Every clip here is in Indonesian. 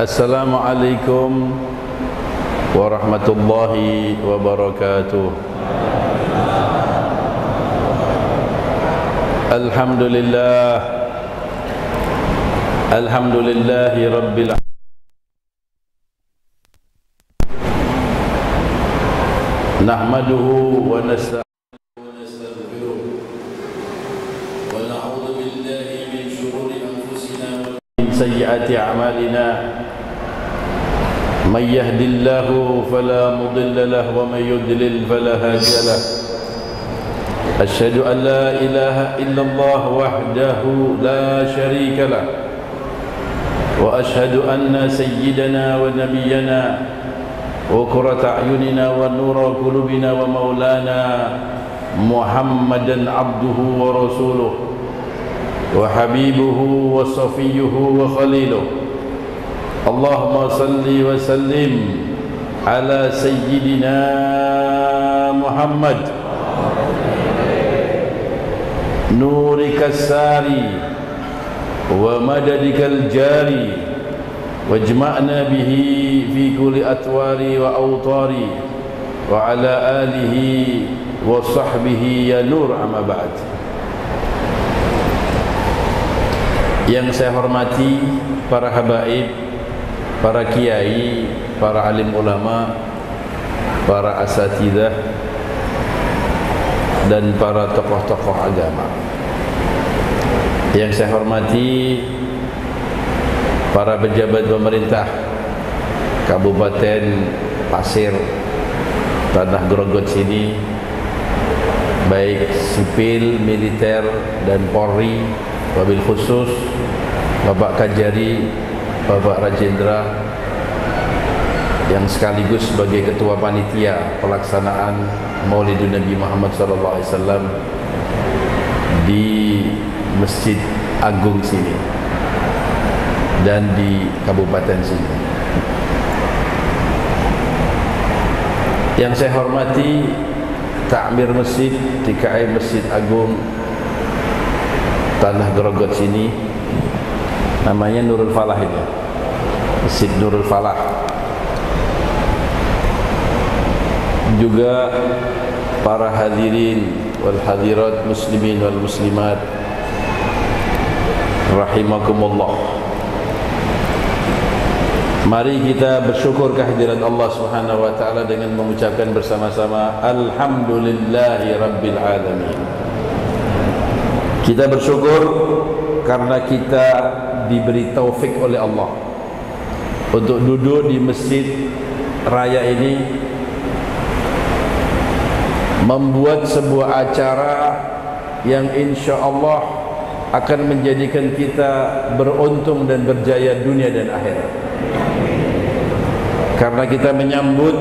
Assalamualaikum warahmatullahi wabarakatuh. Alhamdulillah, alhamdulillahi rabbil alamin. Nahmaduhu wa nasta'inuhu wa nastaghfiruh wa na'udzu billahi min shururi anfusina wa min sayyiati a'malina. من يهد الله فلا مضل له ومن يضلل فلا هادي له. أشهد أن لا إله إلا الله وحده لا شريك له وأشهد أن سيدنا ونبينا وقرة أعيننا ونور قلوبنا ومولانا محمدا عبده ورسوله وحبيبه وصفيه وخليله. اللهم صل وسلم على سيدنا محمد نورك الساري ومددك الجاري واجمعنا به في كل أطوار وأوطار وعلى آله وصحبه يا نور. أما بعد. Yang saya hormati para habaib, para kiai, para alim ulama, para asatidzah dan para tokoh-tokoh agama. Yang saya hormati para pejabat pemerintah Kabupaten Pasir Tanah Grogot sini, baik sipil, militer dan Polri, wabil khusus Bapak Kajari, Bapak Rajendra yang sekaligus sebagai ketua panitia pelaksanaan Maulidun Nabi Muhammad SAW di Masjid Agung sini dan di Kabupaten sini. Yang saya hormati Takmir Masjid TKI Masjid Agung Tanah Grogot sini, namanya Nurul Falah ini, Masjid Nurul Falah. Juga para hadirin wal hadirat, muslimin wal muslimat rahimakumullah. Mari kita bersyukur kehadirat Allah Subhanahu wa taala dengan mengucapkan bersama-sama alhamdulillahi rabbil alamin. Kita bersyukur karena kita diberi taufik oleh Allah untuk duduk di masjid raya ini, membuat sebuah acara yang insya Allah akan menjadikan kita beruntung dan berjaya dunia dan akhirat. Karena kita menyambut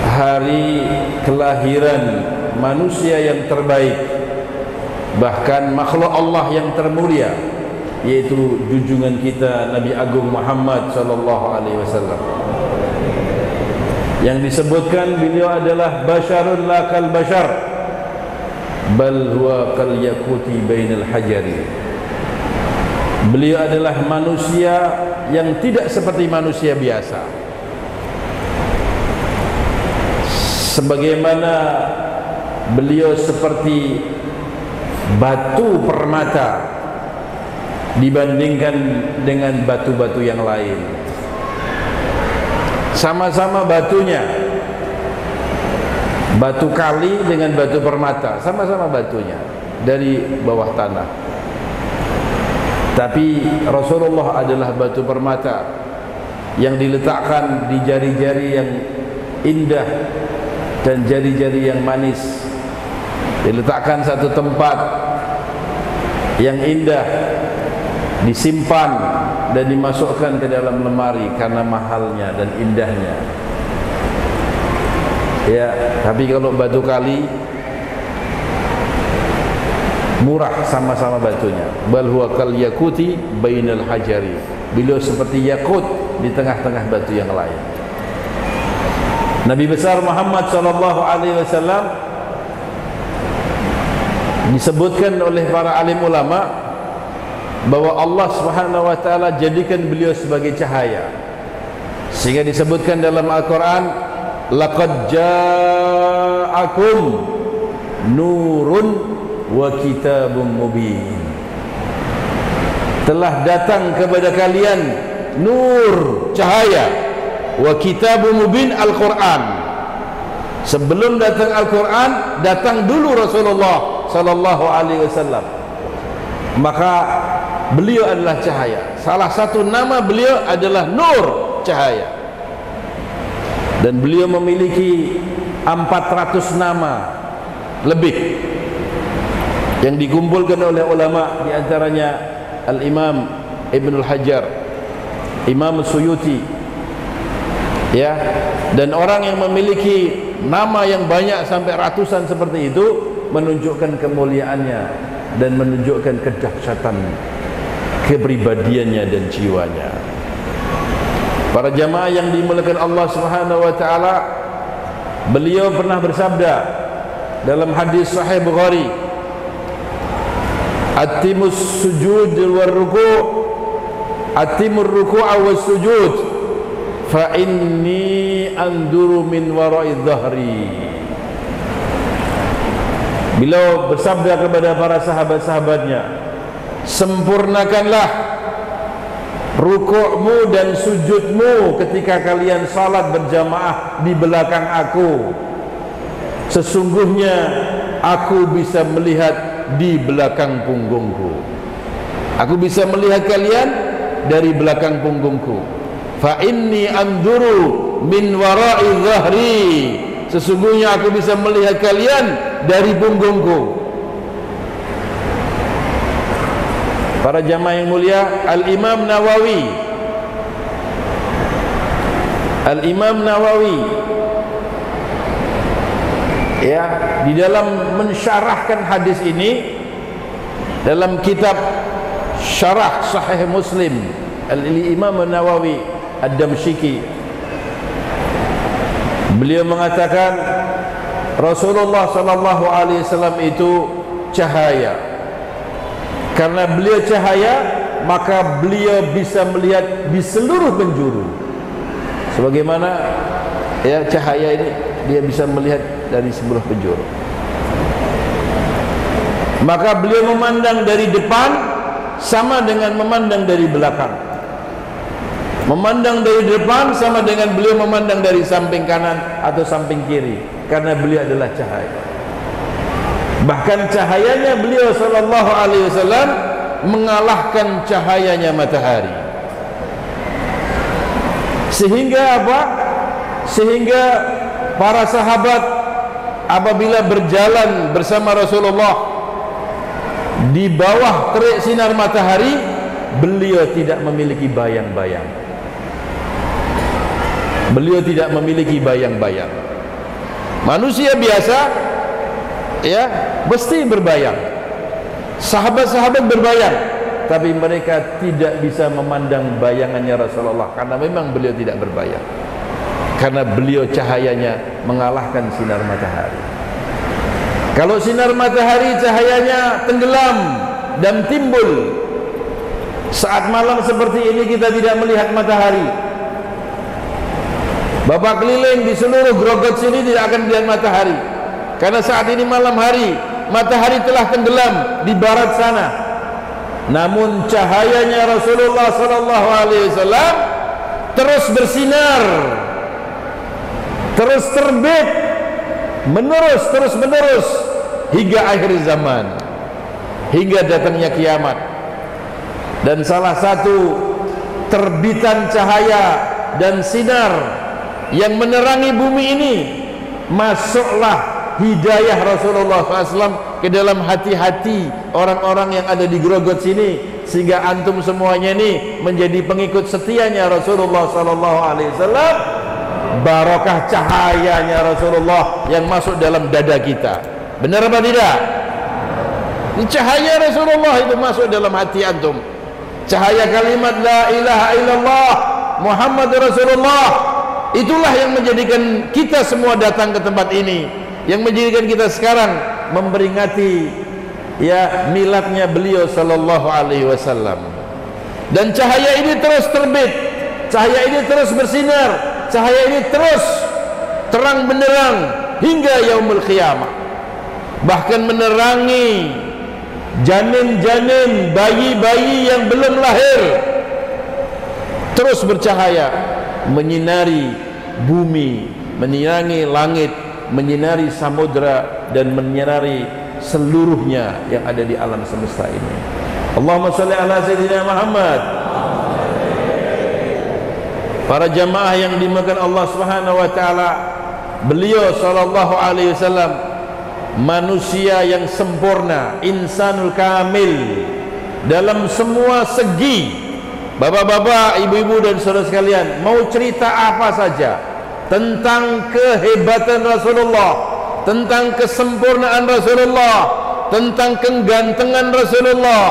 hari kelahiran manusia yang terbaik, bahkan makhluk Allah yang termulia, yaitu junjungan kita Nabi Agung Muhammad sallallahu alaihi wasallam, yang disebutkan beliau adalah basyarun la kal bashar bal huwa kal yaquti bainal hajari. Beliau adalah manusia yang tidak seperti manusia biasa, sebagaimana beliau seperti batu permata dibandingkan dengan batu-batu yang lain. Sama-sama batunya, batu kali dengan batu permata, sama-sama batunya dari bawah tanah. Tapi Rasulullah adalah batu permata yang diletakkan di jari-jari yang indah dan jari-jari yang manis, diletakkan satu tempat yang indah, disimpan dan dimasukkan ke dalam lemari karena mahalnya dan indahnya. Ya, tapi kalau batu kali murah sama-sama batunya. Bal huwa kal yakuti bainal hajari. Beliau seperti yakut di tengah-tengah batu yang lain. Nabi besar Muhammad sallallahu alaihi wasallam disebutkan oleh para alim ulama bahwa Allah Subhanahu wa taala jadikan beliau sebagai cahaya. Sehingga disebutkan dalam Al-Qur'an, laqad ja'akum nurun wa kitabun mubin. Telah datang kepada kalian nur, cahaya, wa kitabun mubin, Al-Quran. Sebelum datang Al-Quran, datang dulu Rasulullah sallallahu alaihi wasallam. Maka beliau adalah cahaya. Salah satu nama beliau adalah Nur, cahaya. Dan beliau memiliki 400 nama lebih yang dikumpulkan oleh ulama, di antaranya Al-Imam Ibnul Hajar, Imam Suyuti, ya. Dan orang yang memiliki nama yang banyak sampai ratusan seperti itu menunjukkan kemuliaannya dan menunjukkan kedahsyatan kepribadiannya dan jiwanya. Para jamaah yang dimuliakan Allah Subhanahu wa taala, beliau pernah bersabda dalam hadis sahih Bukhari, atimus sujud wal ruku', atimur ruku'a was sujud, fa inni anduru min wara'i dhahri. Beliau bersabda kepada para sahabat-sahabatnya, sempurnakanlah rukukmu dan sujudmu ketika kalian salat berjamaah di belakang aku. Sesungguhnya aku bisa melihat di belakang punggungku. Aku bisa melihat kalian dari belakang punggungku. Fa inni anduru min wara'i dhahri. Sesungguhnya aku bisa melihat kalian dari punggungku. Para jamaah yang mulia, Al-Imam Nawawi, Al-Imam Nawawi, ya, di dalam mensyarahkan hadis ini dalam kitab Syarah Sahih Muslim, Al-Imam Nawawi Ad-Damsyiki, beliau mengatakan Rasulullah sallallahu alaihi wasallam itu cahaya. Karena beliau cahaya, maka beliau bisa melihat di seluruh penjuru. Sebagaimana ya cahaya ini, dia bisa melihat dari seluruh penjuru. Maka beliau memandang dari depan sama dengan memandang dari belakang. Memandang dari depan sama dengan beliau memandang dari samping kanan atau samping kiri, karena beliau adalah cahaya. Bahkan cahayanya beliau sallallahu alaihi wasallam mengalahkan cahayanya matahari. Sehingga apa? Sehingga para sahabat apabila berjalan bersama Rasulullah di bawah terik sinar matahari, beliau tidak memiliki bayang-bayang. Beliau tidak memiliki bayang-bayang. Manusia biasa ya mesti berbayang. Sahabat-sahabat berbayang, tapi mereka tidak bisa memandang bayangannya Rasulullah, karena memang beliau tidak berbayang, karena beliau cahayanya mengalahkan sinar matahari. Kalau sinar matahari cahayanya tenggelam dan timbul, saat malam seperti ini kita tidak melihat matahari. Bapak keliling di seluruh Grogot sini tidak akan melihat matahari, karena saat ini malam hari, matahari telah tenggelam di barat sana. Namun cahayanya Rasulullah sallallahu alaihi wasallam terus bersinar, terus terbit, terus menerus hingga akhir zaman, hingga datangnya kiamat. Dan salah satu terbitan cahaya dan sinar yang menerangi bumi ini, masuklah hidayah Rasulullah SAW ke dalam hati-hati orang-orang yang ada di Grogot sini, sehingga antum semuanya ini menjadi pengikut setianya Rasulullah SAW barokah cahayanya Rasulullah yang masuk dalam dada kita. Benar apa tidak? Cahaya Rasulullah itu masuk dalam hati antum. Cahaya kalimat la ilaha illallah Muhammad Rasulullah, itulah yang menjadikan kita semua datang ke tempat ini, yang menjadikan kita sekarang memperingati ya miladnya beliau sallallahu alaihi wasallam. Dan cahaya ini terus terbit, cahaya ini terus bersinar, cahaya ini terus terang benderang hingga yaumul qiyamah, bahkan menerangi janin-janin, bayi-bayi yang belum lahir, terus bercahaya, menyinari bumi, menyinari langit, menyinari samudra, dan menyinari seluruhnya yang ada di alam semesta ini. Allahumma sholli ala sayyidina Muhammad. Para jamaah yang dimuliakan Allah Subhanahu wa taala, beliau sallallahu alaihi wasallam manusia yang sempurna, insanul kamil dalam semua segi. Bapak-bapak, ibu-ibu dan saudara sekalian, mau cerita apa saja tentang kehebatan Rasulullah, tentang kesempurnaan Rasulullah, tentang kegantengan Rasulullah,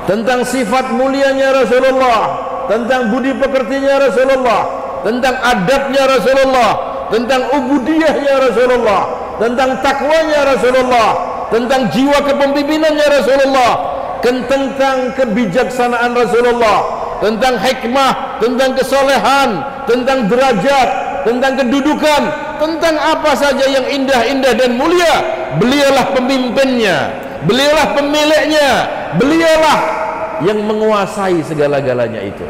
tentang sifat mulianya Rasulullah, tentang budi pekertinya Rasulullah, tentang adabnya Rasulullah, tentang ubudiyahnya Rasulullah, tentang takwanya Rasulullah, tentang jiwa kepemimpinannya Rasulullah, tentang kebijaksanaan Rasulullah, tentang hikmah, tentang kesolehan, tentang derajat, tentang kedudukan, tentang apa saja yang indah-indah dan mulia. Beliaulah pemimpinnya, beliaulah pemiliknya, beliaulah yang menguasai segala-galanya itu.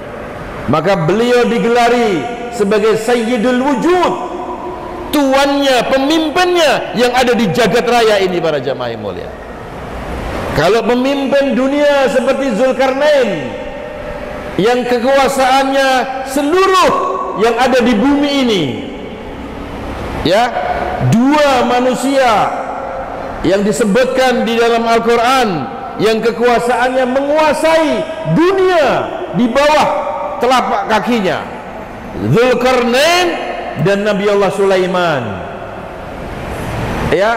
Maka beliau digelari sebagai Sayyidul Wujud, tuannya, pemimpinnya yang ada di jagat raya ini, para jamaah yang mulia. Kalau pemimpin dunia seperti Zulkarnain yang kekuasaannya seluruh yang ada di bumi ini, ya, dua manusia yang disebutkan di dalam Al-Quran yang kekuasaannya menguasai dunia di bawah telapak kakinya, Zulkarnain dan Nabi Allah Sulaiman. Ya,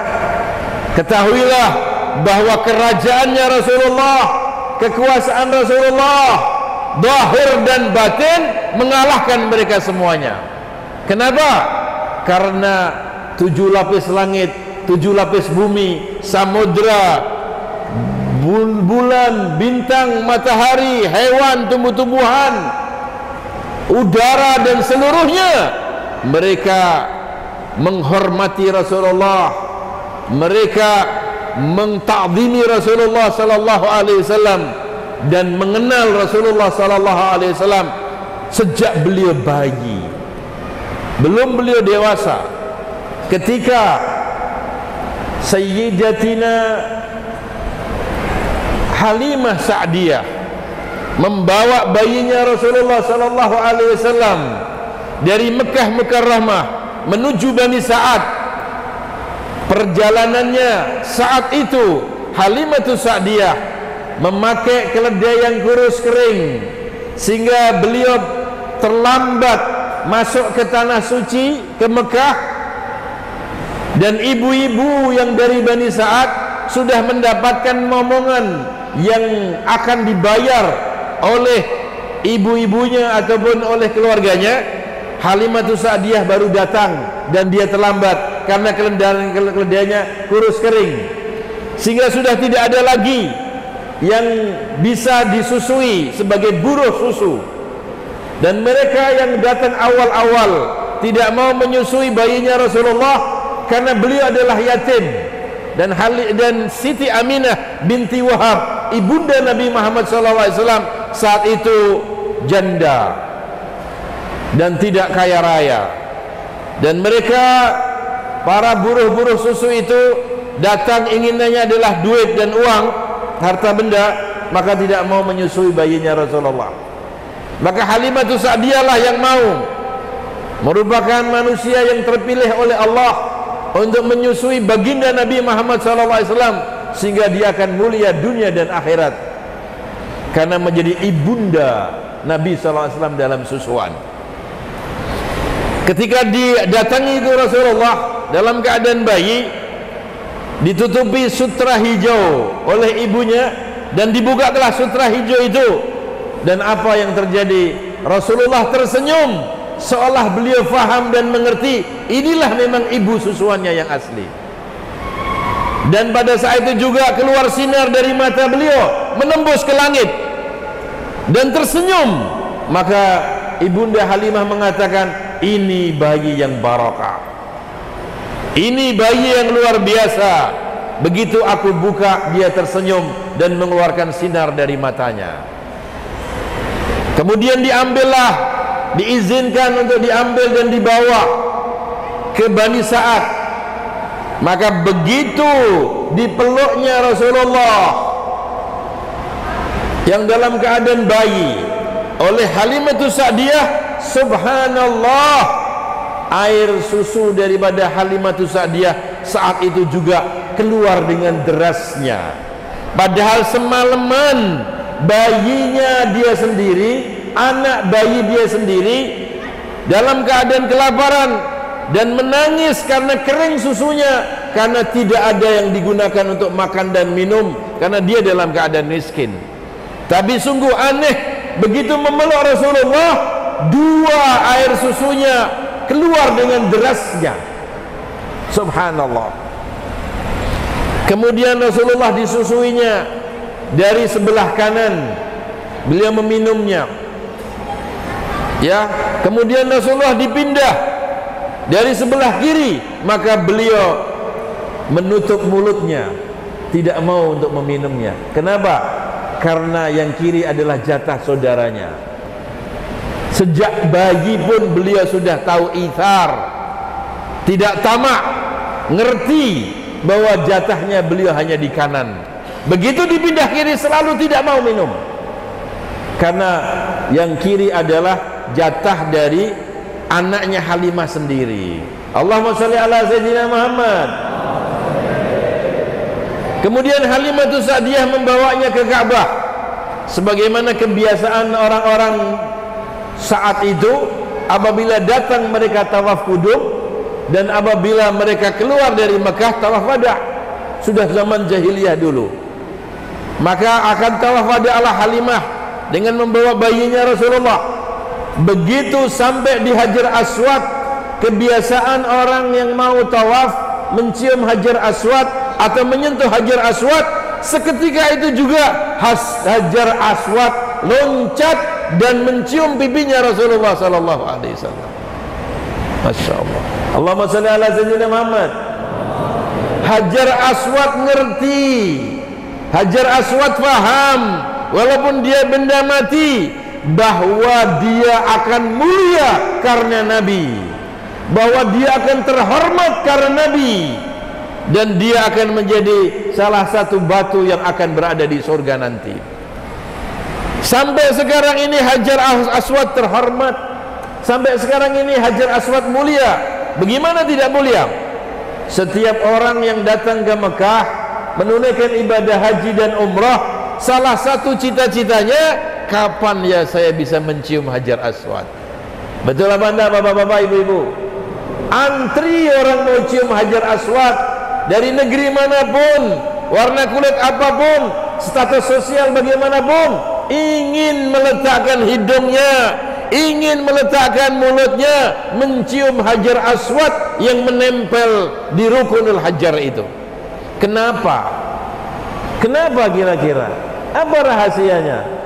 ketahuilah bahwa kerajaannya Rasulullah, kekuasaan Rasulullah, zahir dan batin, mengalahkan mereka semuanya. Kenapa? Karena 7 lapis langit, 7 lapis bumi, samudra, bulan, bintang, matahari, hewan, tumbuh-tumbuhan, udara dan seluruhnya, mereka menghormati Rasulullah, mereka mengtakzimi Rasulullah sallallahu alaihi wasallam dan mengenal Rasulullah sallallahu alaihi wasallam sejak beliau bayi, belum beliau dewasa. Ketika Sayyidatina Halimah Sa'diyah membawa bayinya Rasulullah sallallahu alaihi wasallam dari Mekah Mukarramah menuju Bani Sa'ad, perjalanannya saat itu Halimatus Sa'diyah memakai keledai yang kurus kering, sehingga beliau terlambat masuk ke tanah suci, ke Mekah. Dan ibu-ibu yang dari Bani Sa'ad sudah mendapatkan momongan yang akan dibayar oleh ibu-ibunya ataupun oleh keluarganya. Halimatus Sa'diyah baru datang dan dia terlambat karena keledainya kurus kering, sehingga sudah tidak ada lagi yang bisa disusui sebagai buruh susu. Dan mereka yang datang awal-awal tidak mau menyusui bayinya Rasulullah karena beliau adalah yatim. Dan Siti Aminah binti Wahab, ibunda Nabi Muhammad SAW, saat itu janda dan tidak kaya raya. Dan mereka, para buruh-buruh susu itu, datang inginannya adalah duit dan uang, harta benda, maka tidak mau menyusui bayinya Rasulullah. Maka Halimatus Sa'diyah lah yang mau, merupakan manusia yang terpilih oleh Allah untuk menyusui baginda Nabi Muhammad SAW, sehingga dia akan mulia dunia dan akhirat karena menjadi ibunda Nabi SAW dalam susuan. Ketika didatangi itu Rasulullah dalam keadaan bayi, ditutupi sutra hijau oleh ibunya, dan dibukalah sutra hijau itu. Dan apa yang terjadi? Rasulullah tersenyum seolah beliau faham dan mengerti, inilah memang ibu susuannya yang asli. Dan pada saat itu juga keluar sinar dari mata beliau menembus ke langit dan tersenyum. Maka Ibunda Halimah mengatakan, ini bayi yang barakah, ini bayi yang luar biasa. Begitu aku buka, dia tersenyum dan mengeluarkan sinar dari matanya. Kemudian diambillah, diizinkan untuk diambil dan dibawa ke Bani Sa'ad. Maka begitu dipeluknya Rasulullah yang dalam keadaan bayi oleh Halimatus Sa'diyah, subhanallah, air susu daripada Halimatus Sa'diyah saat itu juga keluar dengan derasnya. Padahal semalaman bayinya dia sendiri, anak bayi dia sendiri dalam keadaan kelaparan dan menangis karena kering susunya, karena tidak ada yang digunakan untuk makan dan minum, karena dia dalam keadaan miskin. Tapi sungguh aneh, begitu memeluk Rasulullah, dua air susunya keluar dengan derasnya. Subhanallah. Kemudian Rasulullah disusuinya dari sebelah kanan, beliau meminumnya. Ya, kemudian Rasulullah dipindah dari sebelah kiri, maka beliau menutup mulutnya, tidak mau untuk meminumnya. Kenapa? Karena yang kiri adalah jatah saudaranya. Sejak bayi pun beliau sudah tahu ithar, tidak tamak, ngerti bahwa jatahnya beliau hanya di kanan. Begitu dipindah kiri selalu tidak mau minum, karena yang kiri adalah jatah dari anaknya Halimah sendiri. Allahumma sholli ala Sayyidina Muhammad. Kemudian Halimatus Sa'diyah membawanya ke Ka'bah, sebagaimana kebiasaan orang-orang saat itu apabila datang mereka tawaf qudum, dan apabila mereka keluar dari Mekah tawaf wada. Sudah zaman jahiliyah dulu, maka akan tawaf wada ala Halimah dengan membawa bayinya Rasulullah. Begitu sampai di Hajar Aswad, kebiasaan orang yang mau tawaf mencium Hajar Aswad atau menyentuh Hajar Aswad, seketika itu juga Hajar Aswad loncat dan mencium pipinya Rasulullah sallallahu alaihi wasallam. Masya Allah. Allahumma shalli ala Sayyidina Muhammad. Hajar Aswad ngerti, Hajar Aswad faham, walaupun dia benda mati, bahwa dia akan mulia karena Nabi, bahwa dia akan terhormat karena Nabi, dan dia akan menjadi salah satu batu yang akan berada di surga nanti. Sampai sekarang ini Hajar Aswad terhormat, sampai sekarang ini Hajar Aswad mulia. Bagaimana tidak mulia? Setiap orang yang datang ke Mekah menunaikan ibadah haji dan umrah, salah satu cita-citanya, kapan ya saya bisa mencium Hajar Aswad? Betul apa anda bapak-bapak, ibu-ibu? Antri orang mau cium Hajar Aswad dari negeri manapun, warna kulit apapun, status sosial bagaimanapun, ingin meletakkan hidungnya, ingin meletakkan mulutnya mencium Hajar Aswad yang menempel di Rukunul Hajar itu. Kenapa? Kenapa kira-kira? Apa rahasianya?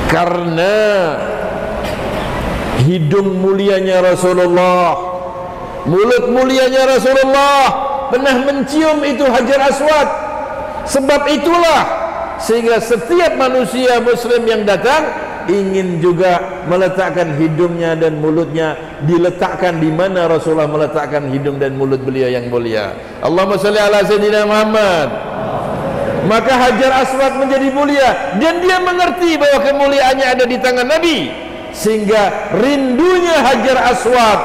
Karena hidung mulianya Rasulullah, mulut mulianya Rasulullah pernah mencium itu Hajar Aswad. Sebab itulah sehingga setiap manusia muslim yang datang ingin juga meletakkan hidungnya dan mulutnya, diletakkan di mana Rasulullah meletakkan hidung dan mulut beliau yang mulia. Allahumma sholli ala Sayyidina Muhammad. Maka Hajar Aswad menjadi mulia, dan dia mengerti bahwa kemuliaannya ada di tangan Nabi, sehingga rindunya Hajar Aswad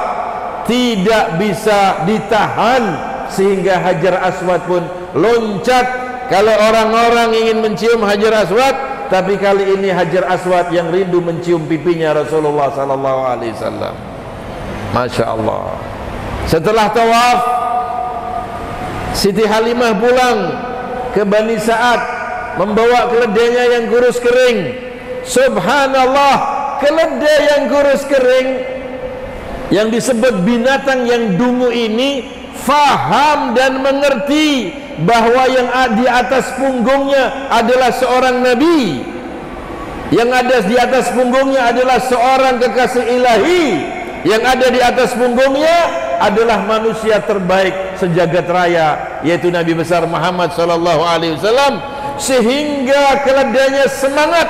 tidak bisa ditahan, sehingga Hajar Aswad pun loncat. Kalau orang-orang ingin mencium Hajar Aswad, tapi kali ini Hajar Aswad yang rindu mencium pipinya Rasulullah sallallahu alaihi wasallam. Masya Allah. Setelah tawaf, Siti Halimah pulang ke Bani Sa'ad membawa keledainya yang kurus kering. Subhanallah, keledai yang kurus kering yang disebut binatang yang dungu ini faham dan mengerti bahwa yang di atas punggungnya adalah seorang nabi, yang ada di atas punggungnya adalah seorang kekasih ilahi, yang ada di atas punggungnya adalah manusia terbaik sejagat raya, yaitu Nabi besar Muhammad sallallahu alaihi wasallam. Sehingga keledainya semangat,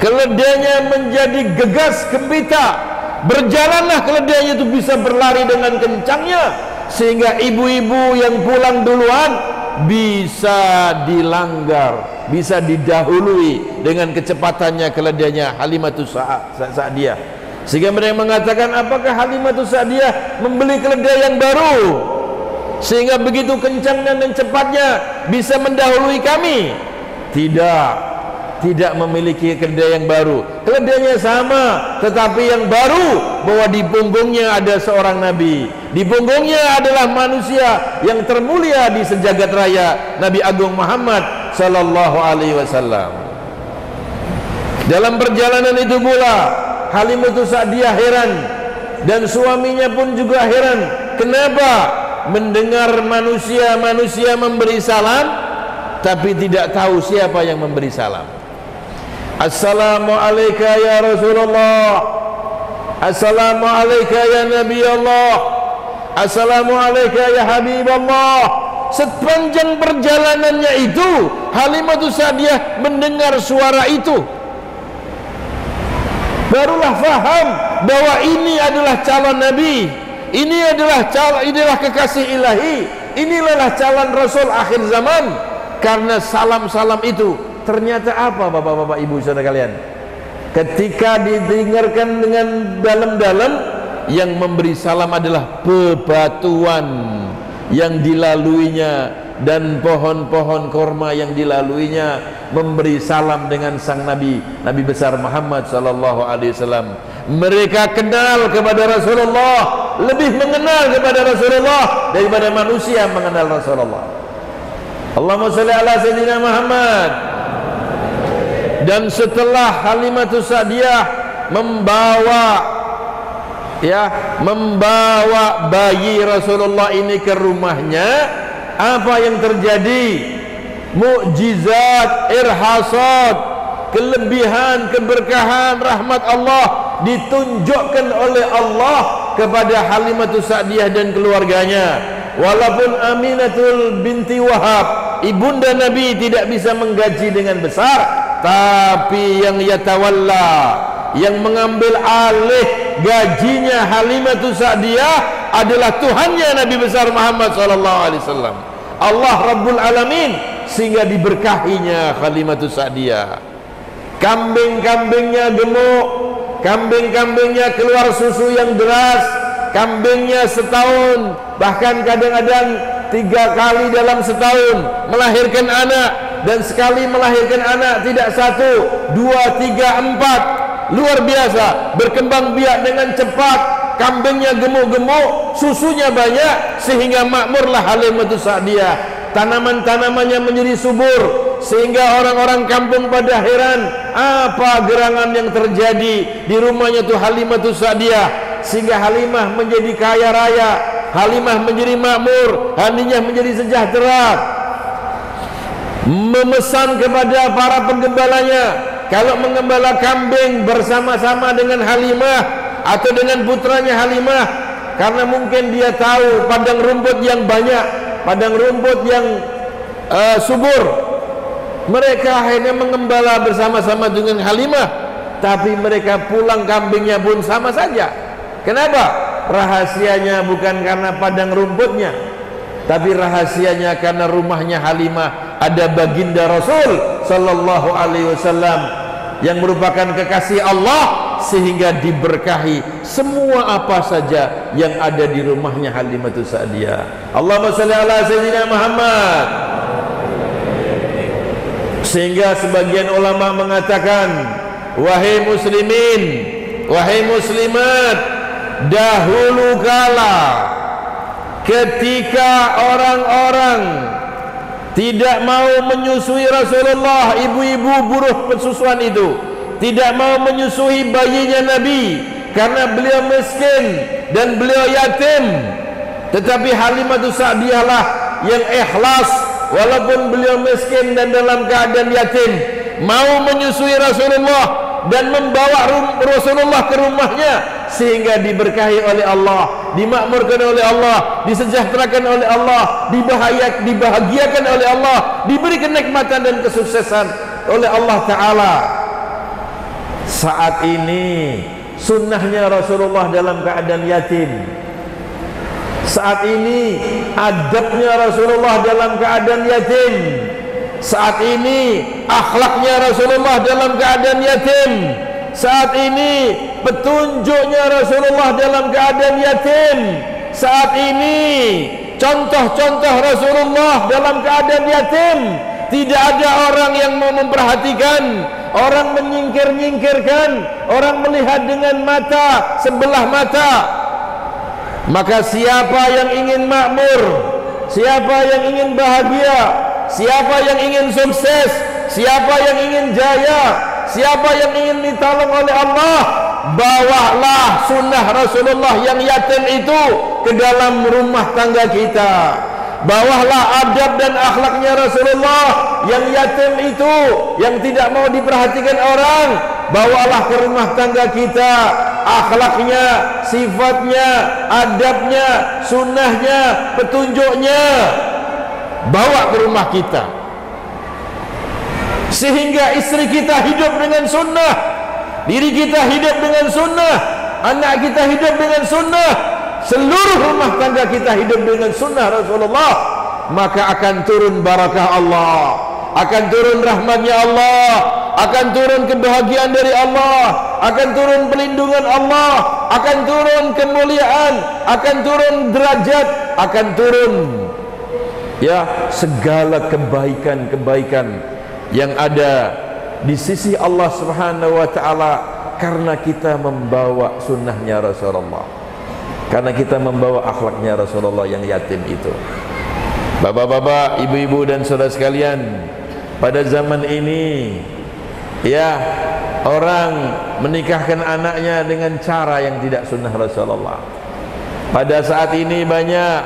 keledainya menjadi gegas gembira. Berjalanlah keledainya itu bisa berlari dengan kencangnya, sehingga ibu-ibu yang pulang duluan bisa dilanggar, bisa didahului dengan kecepatannya keledainya Halimatus Sa'diyah. Sehingga mereka mengatakan, apakah Halimatus Sa'diyah membeli keledai yang baru sehingga begitu kencangnya dan cepatnya bisa mendahului kami? Tidak memiliki keledai yang baru. Keledainya sama, tetapi yang baru bahwa di punggungnya ada seorang nabi, di punggungnya adalah manusia yang termulia di sejagat raya, Nabi Agung Muhammad sallallahu alaihi wasallam. Dalam perjalanan itu pula Halimatus Sa'diyah heran, dan suaminya pun juga heran. Kenapa mendengar manusia memberi salam tapi tidak tahu siapa yang memberi salam? Assalamualaikum ya Rasulullah, Assalamualaikum ya Nabi Allah, Assalamualaikum ya Habib Allah. Sepanjang perjalanannya itu Halimatus Sa'diyah mendengar suara itu, barulah faham bahwa ini adalah calon Nabi, inilah kekasih ilahi, inilah calon Rasul akhir zaman. Karena salam-salam itu ternyata apa, bapak-bapak, ibu, saudara kalian? Ketika didengarkan dengan dalam-dalam, yang memberi salam adalah bebatuan yang dilaluinya dan pohon-pohon korma yang dilaluinya, memberi salam dengan sang Nabi, Nabi besar Muhammad sallallahu alaihi wasallam. Mereka kenal kepada Rasulullah, lebih mengenal kepada Rasulullah daripada manusia mengenal Rasulullah. Allahumma sholli ala sayyidina Muhammad. Dan setelah Halimatus Sa'diyah membawa bayi Rasulullah ini ke rumahnya, apa yang terjadi? Mukjizat, irhasat, kelebihan, keberkahan, rahmat Allah ditunjukkan oleh Allah kepada Halimatus Sa'diyah dan keluarganya. Walaupun Aminatul binti Wahab, ibunda Nabi, tidak bisa menggaji dengan besar, tapi yang yatawalla, yang mengambil alih gajinya Halimatus Sa'diyah adalah Tuhannya Nabi besar Muhammad sallallahu alaihi wasallam, Allah Rabbul Alamin, sehingga diberkahinya Halimatus Sa'diyah. Kambing-kambingnya gemuk, kambing-kambingnya keluar susu yang deras, kambingnya setahun, bahkan kadang-kadang 3 kali dalam setahun melahirkan anak, dan sekali melahirkan anak tidak 1, 2, 3, 4, luar biasa, berkembang biak dengan cepat, kambingnya gemuk-gemuk, susunya banyak, sehingga makmurlah Halimatus Sa'diyah. Tanaman-tanamannya menjadi subur, sehingga orang-orang kampung pada heran, apa gerangan yang terjadi di rumahnya tuh Halimatus Sa'diyah, sehingga Halimah menjadi kaya raya, Halimah menjadi makmur, hatinya menjadi sejahtera. Memesan kepada para penggembalanya, kalau mengembala kambing bersama-sama dengan Halimah atau dengan putranya Halimah, karena mungkin dia tahu padang rumput yang banyak, padang rumput yang subur, mereka akhirnya mengembala bersama-sama dengan Halimah, tapi mereka pulang kambingnya pun sama saja. Kenapa? Rahasianya bukan karena padang rumputnya, tapi rahasianya karena rumahnya Halimah ada baginda Rasul sallallahu alaihi wasallam yang merupakan kekasih Allah, sehingga diberkahi semua apa saja yang ada di rumahnya Halimatus Sa'diyah. Allahumma shalli ala sayyidina Muhammad. Sehingga sebagian ulama mengatakan, wahai muslimin, wahai muslimat, dahulu kala ketika orang-orang tidak mau menyusui Rasulullah, ibu-ibu buruh pensusuan itu tidak mau menyusui bayinya Nabi karena beliau miskin dan beliau yatim, tetapi Halimatus Sa'diyah lah yang ikhlas walaupun beliau miskin dan dalam keadaan yatim, mau menyusui Rasulullah dan membawa Rasulullah ke rumahnya sehingga diberkahi oleh Allah, dimakmurkan oleh Allah, disejahterakan oleh Allah, dibahagiakan oleh Allah, diberi kenikmatan dan kesuksesan oleh Allah Ta'ala. Saat ini sunnahnya Rasulullah dalam keadaan yatim. Saat ini adabnya Rasulullah dalam keadaan yatim. Saat ini akhlaknya Rasulullah dalam keadaan yatim. Saat ini petunjuknya Rasulullah dalam keadaan yatim. Saat ini contoh-contoh Rasulullah dalam keadaan yatim. Tidak ada orang yang mau memperhatikan, orang menyingkir-nyingkirkan, orang melihat dengan mata sebelah mata. Maka siapa yang ingin makmur, siapa yang ingin bahagia, siapa yang ingin sukses, siapa yang ingin jaya, siapa yang ingin ditolong oleh Allah, bawalah sunnah Rasulullah yang yatim itu ke dalam rumah tangga kita. Bawalah adab dan akhlaknya Rasulullah yang yatim itu, yang tidak mau diperhatikan orang, bawalah ke rumah tangga kita. Akhlaknya, sifatnya, adabnya, sunnahnya, petunjuknya, bawa ke rumah kita sehingga istri kita hidup dengan sunnah, diri kita hidup dengan sunnah, anak kita hidup dengan sunnah, seluruh rumah tangga kita hidup dengan sunnah Rasulullah. Maka akan turun barakah Allah, akan turun rahmatnya Allah, akan turun kebahagiaan dari Allah, akan turun pelindungan Allah, akan turun kemuliaan, akan turun derajat, akan turun ya segala kebaikan-kebaikan yang ada di sisi Allah Subhanahu wa ta'ala karena kita membawa sunnahnya Rasulullah, karena kita membawa akhlaknya Rasulullah yang yatim itu. Bapak-bapak, ibu-ibu dan saudara sekalian, pada zaman ini ya orang menikahkan anaknya dengan cara yang tidak sunnah Rasulullah. Pada saat ini banyak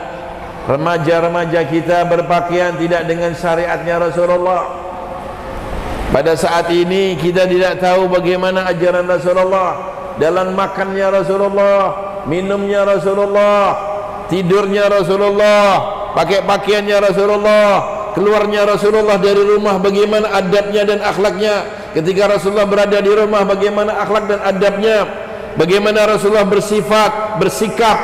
remaja-remaja kita berpakaian tidak dengan syariatnya Rasulullah. Pada saat ini kita tidak tahu bagaimana ajaran Rasulullah dalam makannya Rasulullah, minumnya Rasulullah, tidurnya Rasulullah, pakai pakaiannya Rasulullah, keluarnya Rasulullah dari rumah bagaimana adabnya dan akhlaknya. Ketika Rasulullah berada di rumah bagaimana akhlak dan adabnya, bagaimana Rasulullah bersikap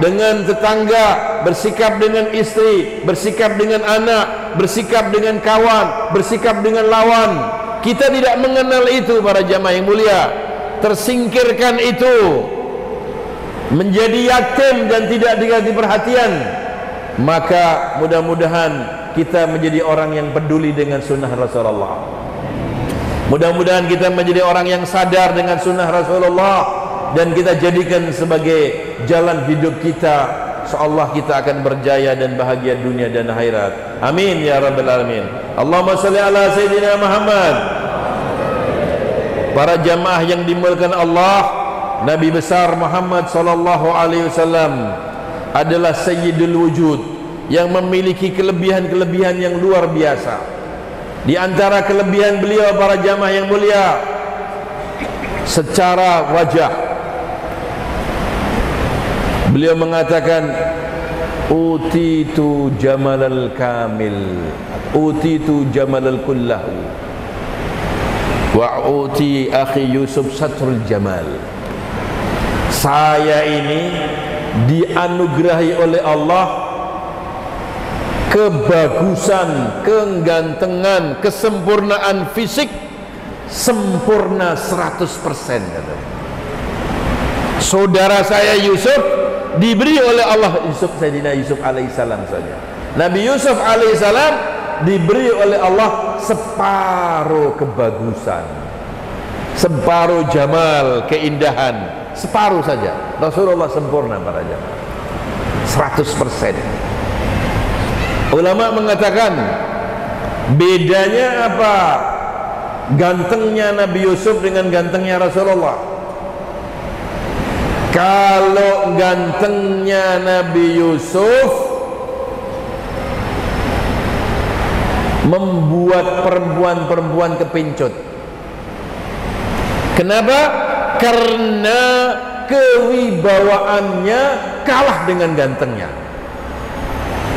dengan tetangga, bersikap dengan istri, bersikap dengan anak, bersikap dengan kawan, bersikap dengan lawan. Kita tidak mengenal itu para jamaah yang mulia, tersingkirkan itu, menjadi yatim dan tidak dikasih perhatian. Maka mudah-mudahan kita menjadi orang yang peduli dengan sunnah Rasulullah. Mudah-mudahan kita menjadi orang yang sadar dengan sunnah Rasulullah dan kita jadikan sebagai jalan hidup kita. InsyaAllah kita akan berjaya dan bahagia dunia dan akhirat. Amin ya rabbal alamin. Allahumma salli ala Sayyidina Muhammad. Para jamaah yang dimuliakan Allah, Nabi besar Muhammad sallallahu alaihi wasallam adalah sayyidul wujud yang memiliki kelebihan-kelebihan yang luar biasa. Di antara kelebihan beliau para jamaah yang mulia, secara wajah beliau mengatakan, utitu jamalal kamil, utitu jamalal kullahu, wa uti akhi Yusuf satrul jamal. Saya ini dianugerahi oleh Allah kebagusan, kegantengan, kesempurnaan fisik sempurna 100%. Saudara saya Yusuf diberi oleh Allah Sayyidina Yusuf alaihissalam saja. Nabi Yusuf alaihissalam diberi oleh Allah separuh kebagusan, separuh jamal, keindahan, separuh saja. Rasulullah sempurna para jamaah, 100%. Ulama mengatakan bedanya apa gantengnya Nabi Yusuf dengan gantengnya Rasulullah. Kalau gantengnya Nabi Yusuf membuat perempuan-perempuan kepincut. Kenapa? Karena kewibawaannya kalah dengan gantengnya.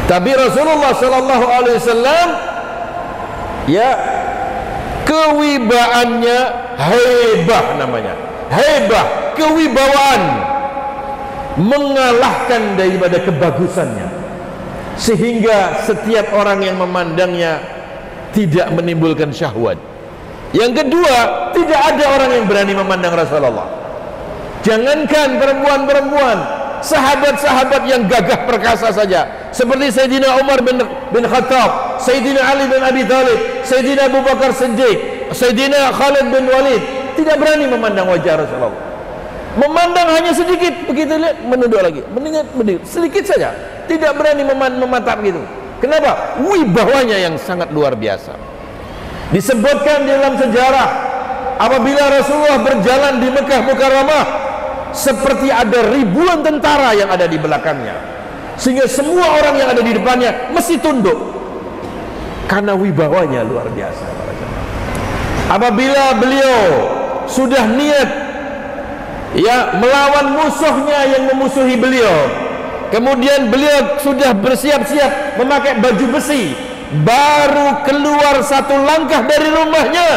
Tapi Rasulullah sallallahu alaihi wasallam ya kewibawaannya hebah namanya. Hebah, kewibawaan mengalahkan daripada kebagusannya, sehingga setiap orang yang memandangnya tidak menimbulkan syahwat. Yang kedua, tidak ada orang yang berani memandang Rasulullah. Jangankan perempuan-perempuan, sahabat-sahabat yang gagah perkasa saja, seperti Sayyidina Umar bin Khattab, Sayyidina Ali bin Abi Thalib, Sayyidina Abu Bakar Siddiq, Sayyidina Khalid bin Walid, tidak berani memandang wajah Rasulullah. Memandang hanya sedikit, begitu lihat menunduk lagi, menunduk sedikit saja, tidak berani mematap gitu. Kenapa? Wibawanya yang sangat luar biasa. Disebutkan dalam sejarah, apabila Rasulullah berjalan di Mekah Mukarramah, seperti ada ribuan tentara yang ada di belakangnya, sehingga semua orang yang ada di depannya mesti tunduk karena wibawanya luar biasa. Apabila beliau sudah niat ya melawan musuhnya yang memusuhi beliau, kemudian beliau sudah bersiap-siap memakai baju besi, baru keluar satu langkah dari rumahnya,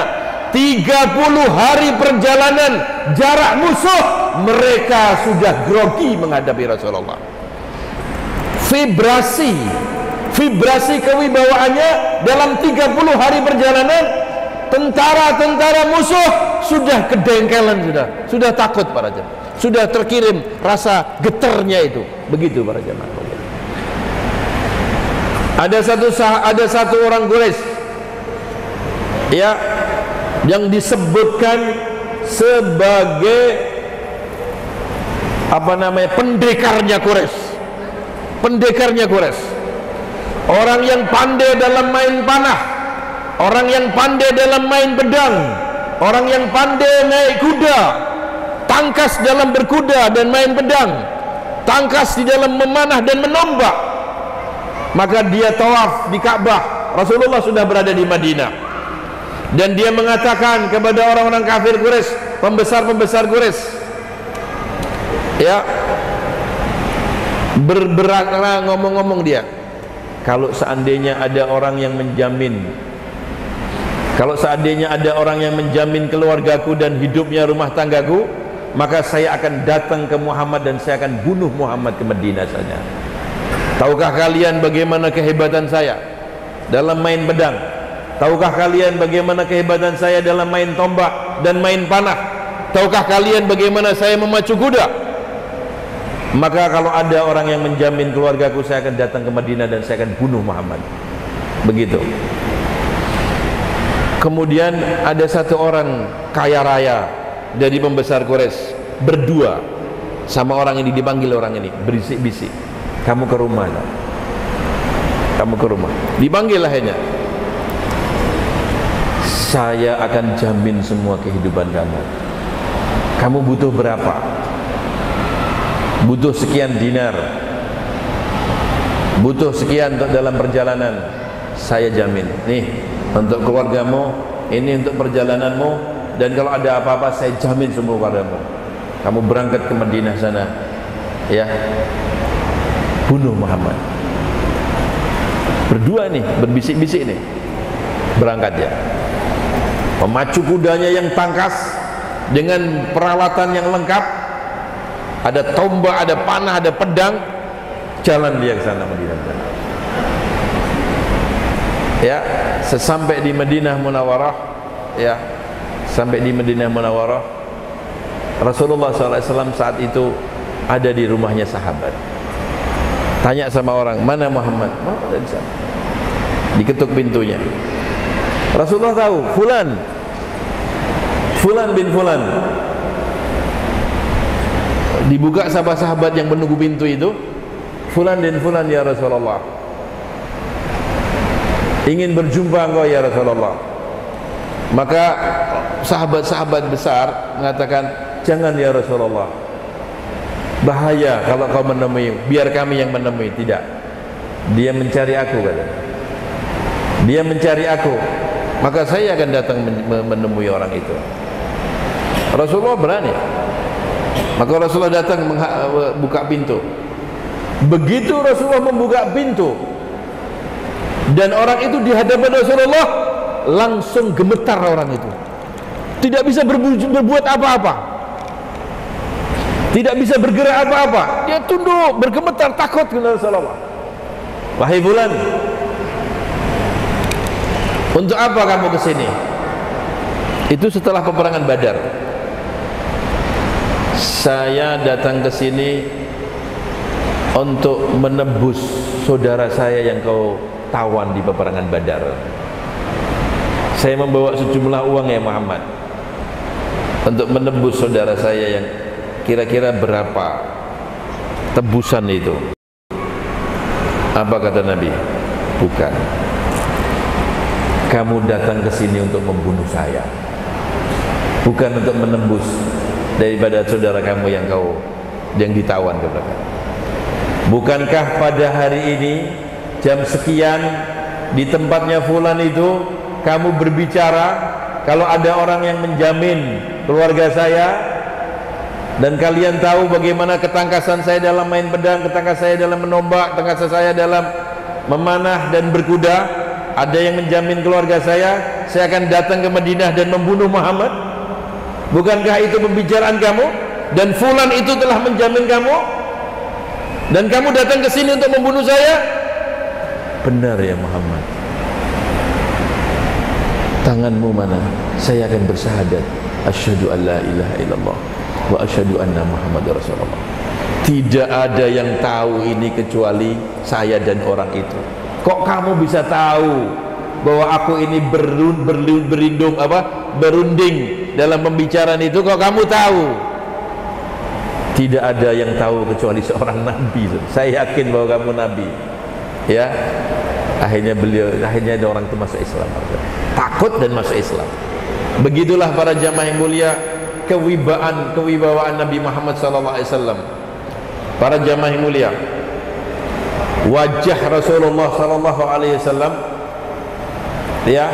30 hari perjalanan jarak musuh, mereka sudah grogi menghadapi Rasulullah. Vibrasi kewibawaannya dalam 30 hari perjalanan, tentara-tentara musuh sudah kedengkelan, sudah takut para jemaah, sudah terkirim rasa getarnya itu. Begitu para jemaah. Ada satu orang Quraisy ya yang disebutkan sebagai pendekarnya Quraisy, orang yang pandai dalam main panah, orang yang pandai dalam main pedang, orang yang pandai naik kuda, tangkas dalam berkuda dan main pedang, tangkas di dalam memanah dan menombak. Maka dia tawaf di Ka'bah. Rasulullah sudah berada di Madinah, dan dia mengatakan kepada orang-orang kafir Quraisy, pembesar-pembesar Quraisy, ya, berberak ngomong-ngomong dia, kalau seandainya ada orang yang menjamin, kalau seandainya ada orang yang menjamin keluargaku dan hidupnya rumah tanggaku, maka saya akan datang ke Muhammad dan saya akan bunuh Muhammad ke Madinah saja. Tahukah kalian bagaimana kehebatan saya dalam main pedang? Tahukah kalian bagaimana kehebatan saya dalam main tombak dan main panah? Tahukah kalian bagaimana saya memacu kuda? Maka kalau ada orang yang menjamin keluargaku, saya akan datang ke Madinah dan saya akan bunuh Muhammad. Begitu. Kemudian ada satu orang kaya raya dari pembesar Quraisy berdua sama orang ini, dipanggil orang ini, berisik-bisik, kamu ke rumah lah. Kamu ke rumah. Dipanggil akhirnya. Saya akan jamin semua kehidupan kamu. Kamu butuh berapa? Butuh sekian dinar, butuh sekian untuk dalam perjalanan, saya jamin. Nih untuk keluargamu, ini untuk perjalananmu, dan kalau ada apa-apa saya jamin semua padamu. Kamu berangkat ke Madinah sana, ya, bunuh Muhammad. Berdua nih, berbisik-bisik nih, berangkat ya, memacu kudanya yang tangkas dengan peralatan yang lengkap, ada tombak, ada panah, ada pedang, jalan dia ke sana Madinah. Ya, sesampai di Madinah Munawwarah, ya, sampai di Madinah Munawwarah, Rasulullah SAW saat itu ada di rumahnya sahabat. Tanya sama orang, mana Muhammad? Muhammad ada di sana. Diketuk pintunya. Rasulullah tahu, Fulan bin Fulan. Dibuka sahabat-sahabat yang menunggu pintu itu, Fulan bin Fulan ya Rasulullah, ingin berjumpa engkau ya Rasulullah. Maka sahabat-sahabat besar mengatakan, jangan ya Rasulullah, bahaya kalau kau menemui, biar kami yang menemui. Tidak, dia mencari aku, kata. Dia mencari aku, maka saya akan datang menemui orang itu. Rasulullah berani. Maka Rasulullah datang buka pintu. Begitu Rasulullah membuka pintu dan orang itu di hadapan Rasulullah, langsung gemetar orang itu. Tidak bisa berbuat apa-apa, tidak bisa bergerak apa-apa. Dia tunduk, bergemetar, takut kepada Rasulullah. Wahai Fulan, untuk apa kamu kesini? Itu setelah peperangan Badar. Saya datang ke sini untuk menebus saudara saya yang kau tawan di peperangan Badar. Saya membawa sejumlah uang ya Muhammad, untuk menebus saudara saya yang kira-kira berapa tebusan itu. Apa kata Nabi? Bukan. Kamu datang ke sini untuk membunuh saya, bukan untuk menembus daripada saudara kamu yang ditawan kepada. Bukankah pada hari ini jam sekian di tempatnya Fulan itu kamu berbicara kalau ada orang yang menjamin keluarga saya, dan kalian tahu bagaimana ketangkasan saya dalam main pedang, ketangkasan saya dalam menombak, ketangkasan saya dalam memanah dan berkuda. Ada yang menjamin keluarga saya akan datang ke Madinah dan membunuh Muhammad. Bukankah itu pembicaraan kamu? Dan Fulan itu telah menjamin kamu, dan kamu datang ke sini untuk membunuh saya? Benar ya Muhammad. Tanganmu mana? Saya akan bersyahadat, asyhadu an la ilaha illallah wa asyhadu anna Muhammadar Rasulullah. Tidak ada yang tahu ini kecuali saya dan orang itu. Kok kamu bisa tahu bahwa aku ini berunding dalam pembicaraan itu? Kok kamu tahu? Tidak ada yang tahu kecuali seorang nabi. Saya yakin bahwa kamu nabi. Ya, akhirnya ada orang itu masuk Islam. Takut dan masuk Islam. Begitulah para jamaah yang mulia, kewibawaan Nabi Muhammad SAW. Para jamaah yang mulia, wajah Rasulullah SAW ya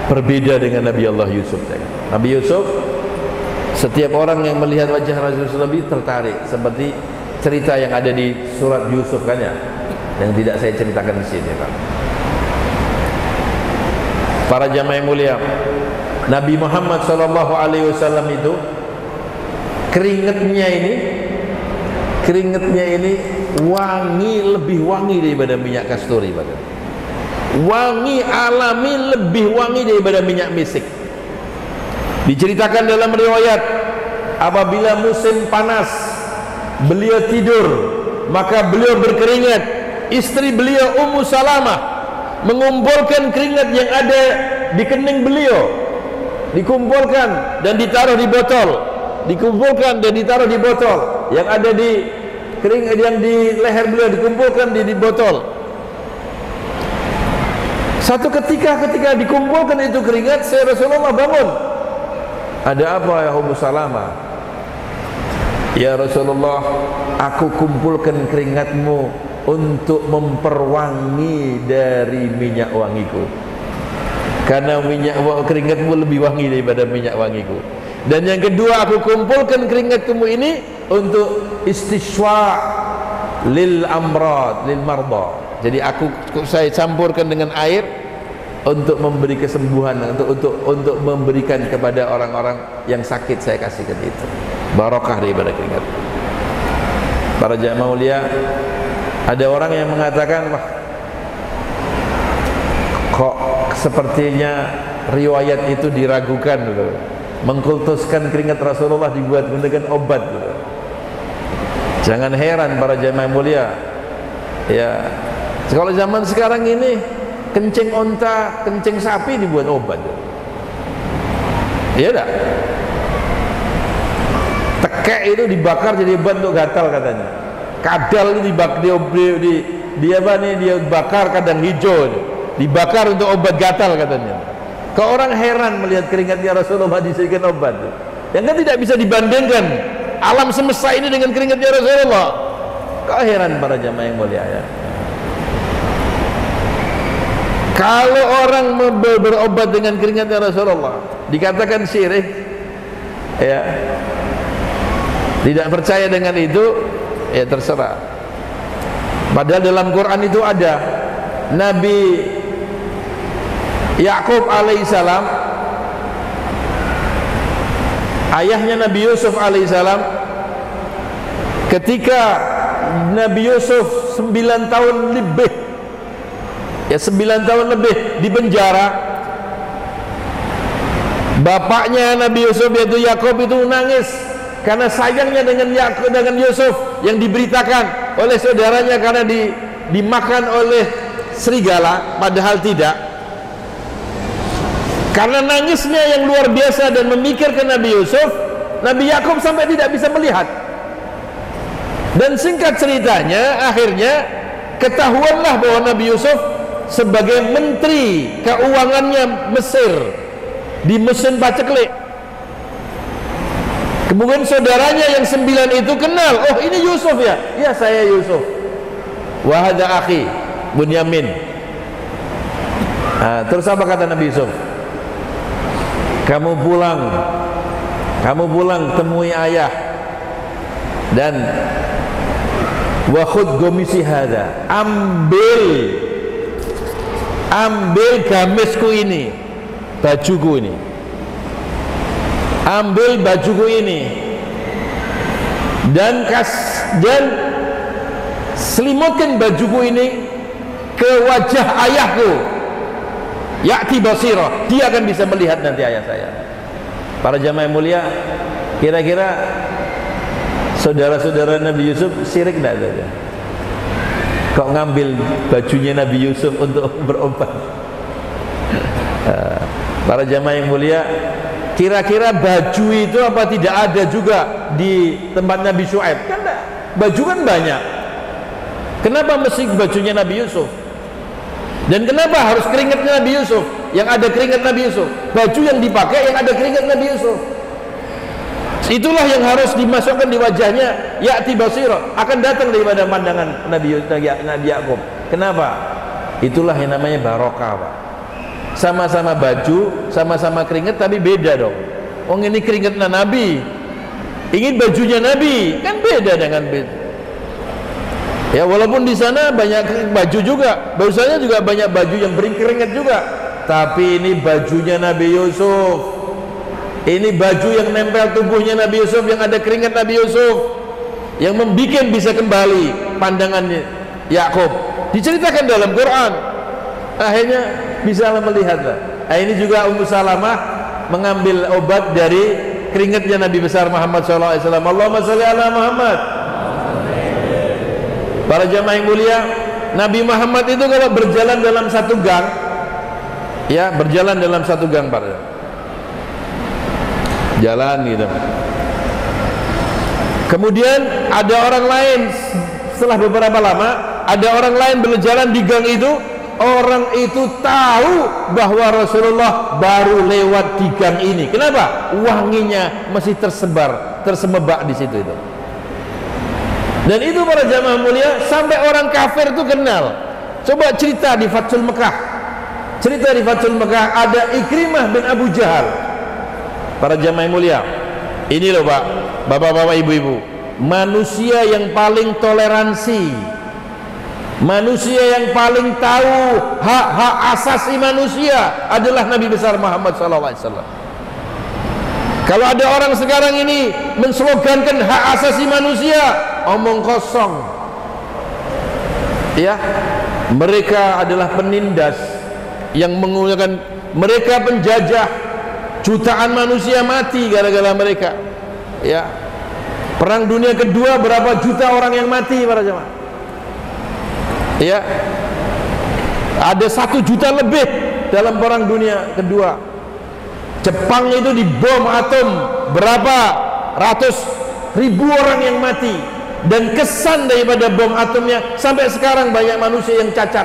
berbeda dengan Nabi Allah Yusuf. Nabi Yusuf, setiap orang yang melihat wajah Rasulullah lebih tertarik, seperti cerita yang ada di surat Yusuf kan ya, yang tidak saya ceritakan di sini Pak. Para jamaah yang mulia, Nabi Muhammad SAW itu keringatnya ini wangi, lebih wangi daripada minyak kasturi, Pak. Wangi alami, lebih wangi daripada minyak misik. Diceritakan dalam riwayat, apabila musim panas beliau tidur, maka beliau berkeringat. Istri beliau Ummu Salamah mengumpulkan keringat yang ada di kening beliau, dikumpulkan dan ditaruh di botol, dikumpulkan dan ditaruh di botol. Yang ada di keringat yang di leher beliau dikumpulkan di botol. Satu ketika dikumpulkan itu keringat, saya Rasulullah bangun. Ada apa ya Ummu Salamah? Ya Rasulullah, aku kumpulkan keringatmu untuk memperwangi dari minyak wangiku, karena keringatmu lebih wangi daripada minyak wangiku. Dan yang kedua, aku kumpulkan keringatmu ini untuk istiswa lil amrad, lil marda. Jadi saya campurkan dengan air untuk memberi kesembuhan, untuk memberikan kepada orang-orang yang sakit, saya kasihkan itu. Barokah daripada keringat. Para jamaah mulia, ada orang yang mengatakan, wah, kok sepertinya riwayat itu diragukan gitu. Mengkultuskan keringat Rasulullah dibuat menggunakan obat gitu. Jangan heran para jamaah mulia, ya, kalau zaman sekarang ini kencing onta, kencing sapi dibuat obat. Iya enggak? Tekek itu dibakar jadi obat untuk gatal katanya. Kadal itu dia bakar kadang hijau, dibakar untuk obat gatal katanya. Kalau orang heran melihat keringatnya Rasulullah dijadikan obat, yang kan tidak bisa dibandingkan alam semesta ini dengan keringatnya Rasulullah. Kau heran para jamaah yang mulia ya. Kalau orang berobat dengan keringatnya Rasulullah dikatakan syirik, ya, tidak percaya dengan itu, ya terserah. Padahal dalam Quran itu ada Nabi Yakub alaihissalam, ayahnya Nabi Yusuf alaihissalam, ketika Nabi Yusuf 9 tahun lebih, ya 9 tahun lebih di penjara, bapaknya Nabi Yusuf yaitu Yakub itu nangis karena sayangnya dengan Yusuf yang diberitakan oleh saudaranya karena dimakan oleh serigala, padahal tidak. Karena nangisnya yang luar biasa dan memikirkan Nabi Yusuf, Nabi Yakub sampai tidak bisa melihat. Dan singkat ceritanya, akhirnya ketahuanlah bahwa Nabi Yusuf sebagai menteri keuangannya Mesir di mesin paceklik. Kemudian saudaranya yang 9 itu kenal, oh ini Yusuf ya? Ya saya Yusuf. Wa hadza akhi Bunyamin. Terus apa kata Nabi Yusuf? Kamu pulang temui ayah dan wa khudh gomisi hadza, ambil gamisku ini, bajuku ini, ambil bajuku ini dan selimutkan bajuku ini ke wajah ayahku, ya'ti basirah, dia akan bisa melihat nanti ayah saya. Para jamaah yang mulia, kira-kira saudara-saudara Nabi Yusuf syirik tidak saja? Kok ngambil bajunya Nabi Yusuf untuk berobat? Para jamaah yang mulia, kira-kira baju itu apa tidak ada juga di tempat Nabi Syuaib? Kan enggak, baju kan banyak. Kenapa mesti bajunya Nabi Yusuf? Dan kenapa harus keringatnya Nabi Yusuf? Yang ada keringat Nabi Yusuf, baju yang dipakai yang ada keringat Nabi Yusuf. Itulah yang harus dimasukkan di wajahnya, ya'ti basirah, akan datang daripada pandangan Nabi Yakub. Kenapa? Itulah yang namanya barokah, Pak. Sama-sama baju, sama-sama keringat, tapi beda dong. Oh ini keringatnya Nabi, ingin bajunya Nabi, kan beda dengan beda. Ya walaupun di sana banyak baju juga, bahusanya juga banyak baju yang berkeringat juga, tapi ini bajunya Nabi Yusuf. Ini baju yang nempel tubuhnya Nabi Yusuf, yang ada keringat Nabi Yusuf, yang membuat bisa kembali pandangannya Yakub. Diceritakan dalam Quran. Akhirnya bisa melihat. Ini juga Ummu Salamah mengambil obat dari keringatnya Nabi besar Muhammad SAW. Allahumma sholli ala Muhammad. Para jamaah yang mulia, Nabi Muhammad itu kalau berjalan dalam satu gang, ya berjalan dalam satu gang, para jalan gitu. Kemudian ada orang lain, setelah beberapa lama ada orang lain berjalan di gang itu. Orang itu tahu bahwa Rasulullah baru lewat di gang ini. Kenapa? Wanginya masih tersemerbak di situ itu. Dan itu para jamaah mulia, sampai orang kafir itu kenal. Coba cerita di Fathul Mekah. Cerita di Fathul Mekah ada Ikrimah bin Abu Jahal. Para jamaah mulia, ini loh Pak, bapak-bapak, ibu-ibu, manusia yang paling toleransi, manusia yang paling tahu hak-hak asasi manusia adalah Nabi besar Muhammad SAW. Kalau ada orang sekarang ini menslogankan hak asasi manusia, omong kosong. Ya, mereka adalah penindas yang menggunakan, mereka penjajah. Jutaan manusia mati gara-gara mereka. Ya, Perang Dunia Kedua berapa juta orang yang mati para jemaah? Ya, Ada 1 juta lebih dalam perang dunia kedua. Jepang itu dibom atom, berapa ratus ribu orang yang mati, dan kesan daripada bom atomnya sampai sekarang banyak manusia yang cacat.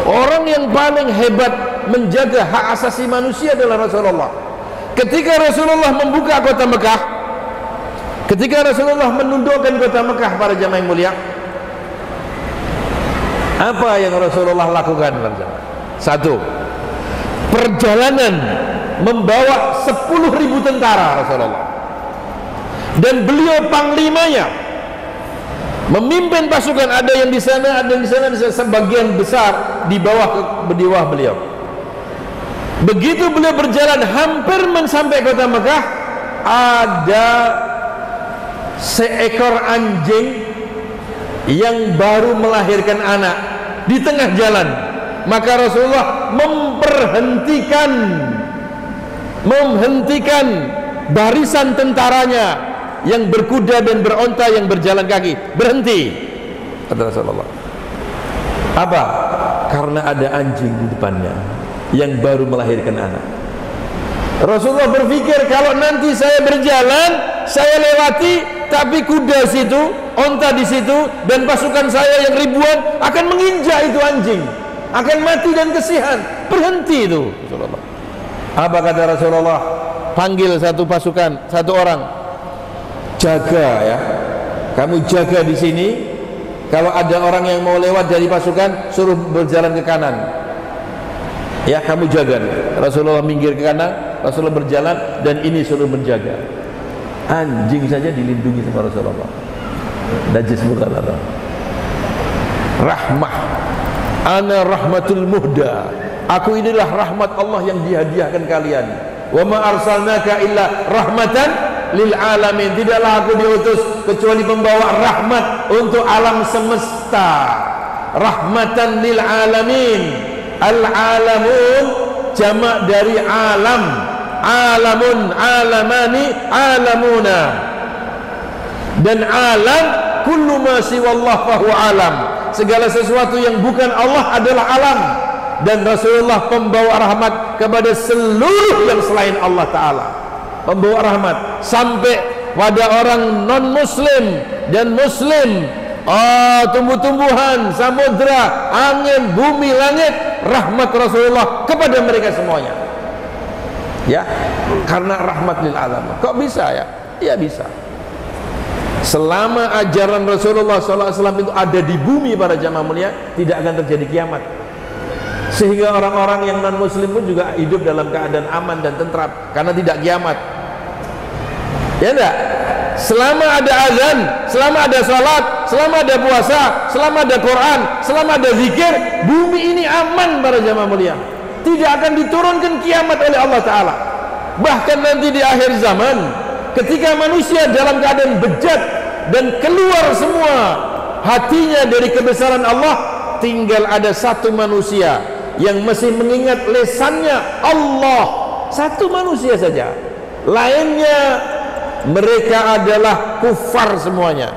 Orang yang paling hebat menjaga hak asasi manusia adalah Rasulullah. Ketika Rasulullah membuka kota Mekah, ketika Rasulullah menundukkan kota Mekah, para jamaah yang mulia, apa yang Rasulullah lakukan? Satu, perjalanan membawa 10.000 tentara Rasulullah, dan beliau panglimanya, memimpin pasukan. Ada yang di sana, ada yang di sana, sebagian besar di bawah beliau. Begitu beliau berjalan hampir sampai kota Mekah, ada seekor anjing yang baru melahirkan anak di tengah jalan. Maka Rasulullah menghentikan barisan tentaranya yang berkuda dan beronta yang berjalan kaki. Berhenti, kata Rasulullah. Apa? Karena ada anjing di depannya yang baru melahirkan anak. Rasulullah berpikir, kalau nanti saya berjalan, saya lewati, tapi kuda situ, onta di situ, dan pasukan saya yang ribuan akan menginjak itu anjing, akan mati dan kesian. Berhenti itu Rasulullah. Apa kata Rasulullah? Panggil satu pasukan, satu orang, jaga ya, kamu jaga di sini. Kalau ada orang yang mau lewat dari pasukan, suruh berjalan ke kanan. Ya, kamu jaga. Rasulullah minggir ke kanan, Rasulullah berjalan, dan ini suruh menjaga. Anjing saja dilindungi sama Rasulullah. Najis bukan Allah. Rahmah. Ana rahmatul muhda. Aku inilah rahmat Allah yang dihadiahkan kalian. Wa ma arsalnaka illa rahmatan lil alamin. Tidaklah aku diutus kecuali pembawa rahmat untuk alam semesta. Rahmatan lil alamin. Al-alamun jamak dari alam. Alamun, alamani, alamuna. Dan alam, kullu ma siwallah fahuwa alam. Segala sesuatu yang bukan Allah adalah alam. Dan Rasulullah pembawa rahmat kepada seluruh yang selain Allah Ta'ala. Pembawa rahmat sampai pada orang non-muslim dan muslim. Tumbuh-tumbuhan, samudra, angin, bumi, langit, rahmat Rasulullah kepada mereka semuanya. Ya, karena rahmat lil alam. Kok bisa ya? Ya bisa. Selama ajaran Rasulullah SAW itu ada di bumi, para jamaah mulia, tidak akan terjadi kiamat. Sehingga orang-orang yang non muslim pun juga hidup dalam keadaan aman dan tentram, karena tidak kiamat. Ya enggak? Selama ada azan, selama ada salat, selama ada puasa, selama ada Quran, selama ada zikir, bumi ini aman, para jamaah mulia. Tidak akan diturunkan kiamat oleh Allah Ta'ala. Bahkan nanti di akhir zaman, ketika manusia dalam keadaan bejat dan keluar semua hatinya dari kebesaran Allah, tinggal ada satu manusia yang masih mengingat lesannya Allah. Satu manusia saja. Lainnya mereka adalah kufar semuanya,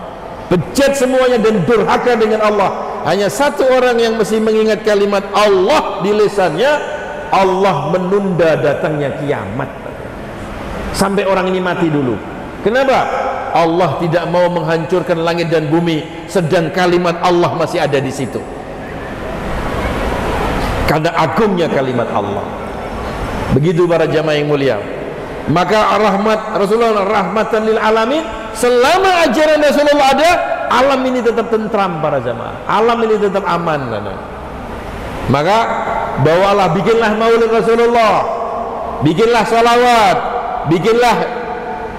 bejat semuanya dan durhaka dengan Allah. Hanya satu orang yang masih mengingat kalimat Allah di lisannya. Allah menunda datangnya kiamat sampai orang ini mati dulu. Kenapa? Allah tidak mau menghancurkan langit dan bumi sedang kalimat Allah masih ada di situ. Karena agungnya kalimat Allah. Begitu para jamaah yang mulia. Maka rahmat Rasulullah rahmatan lil alamin. Selama ajaran Rasulullah ada, alam ini tetap tentram, para jamaah. Alam ini tetap aman. Maka bawalah, bikinlah maulid Rasulullah, bikinlah salawat, bikinlah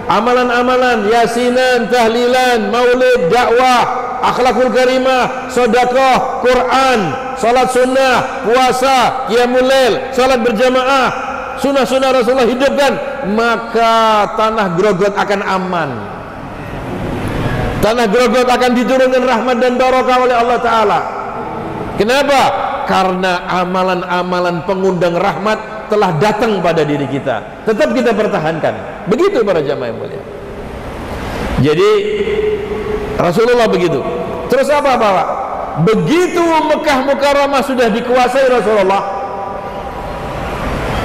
amalan-amalan, yasinan, tahlilan, maulid, dakwah, akhlakul karimah, sedekah, Quran, salat sunnah, puasa, qiyamul lail, salat berjamaah, sunnah-sunnah Rasulullah hidupkan. Maka tanah Grogot akan aman. Tanah Grogot akan diturunkan rahmat dan barokah oleh Allah Ta'ala. Kenapa? Karena amalan-amalan pengundang rahmat telah datang pada diri kita. Tetap kita pertahankan. Begitu para jamaah yang mulia. Jadi Rasulullah begitu. Terus apa Pak? begitu Mekah Mukarramah sudah dikuasai Rasulullah,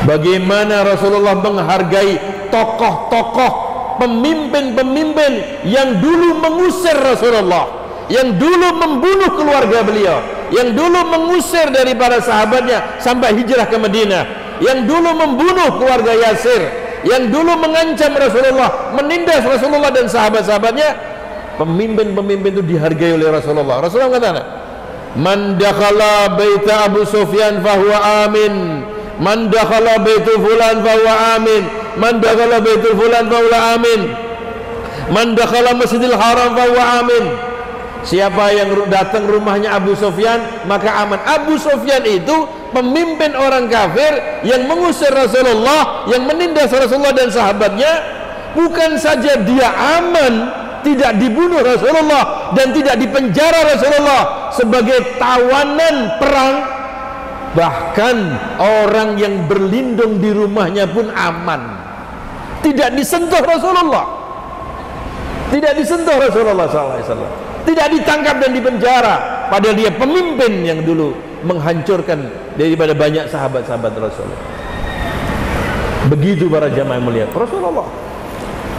bagaimana Rasulullah menghargai tokoh-tokoh, pemimpin-pemimpin yang dulu mengusir Rasulullah, yang dulu membunuh keluarga beliau, yang dulu mengusir dari para sahabatnya sampai hijrah ke Madinah, yang dulu membunuh keluarga Yasir, yang dulu mengancam Rasulullah, menindas Rasulullah dan sahabat-sahabatnya. Pemimpin-pemimpin itu dihargai oleh Rasulullah. Rasulullah mengatakan, man dakhala baita Abu Sufyan fahuwa amin, man dakhala baitu fulan fahuwa amin, man dakhala baitu fulan fahuwa amin, man dakhala Masjidil Haram fahuwa amin. Siapa yang datang rumahnya Abu Sufyan maka aman. Abu Sufyan itu pemimpin orang kafir yang mengusir Rasulullah, yang menindas Rasulullah dan sahabatnya. Bukan saja dia aman, tidak dibunuh Rasulullah dan tidak dipenjara Rasulullah sebagai tawanan perang, bahkan orang yang berlindung di rumahnya pun aman, tidak disentuh Rasulullah, tidak disentuh Rasulullah SAW, tidak ditangkap dan dipenjara, padahal dia pemimpin yang dulu menghancurkan daripada banyak sahabat-sahabat Rasulullah. Begitu para jamaah melihat Rasulullah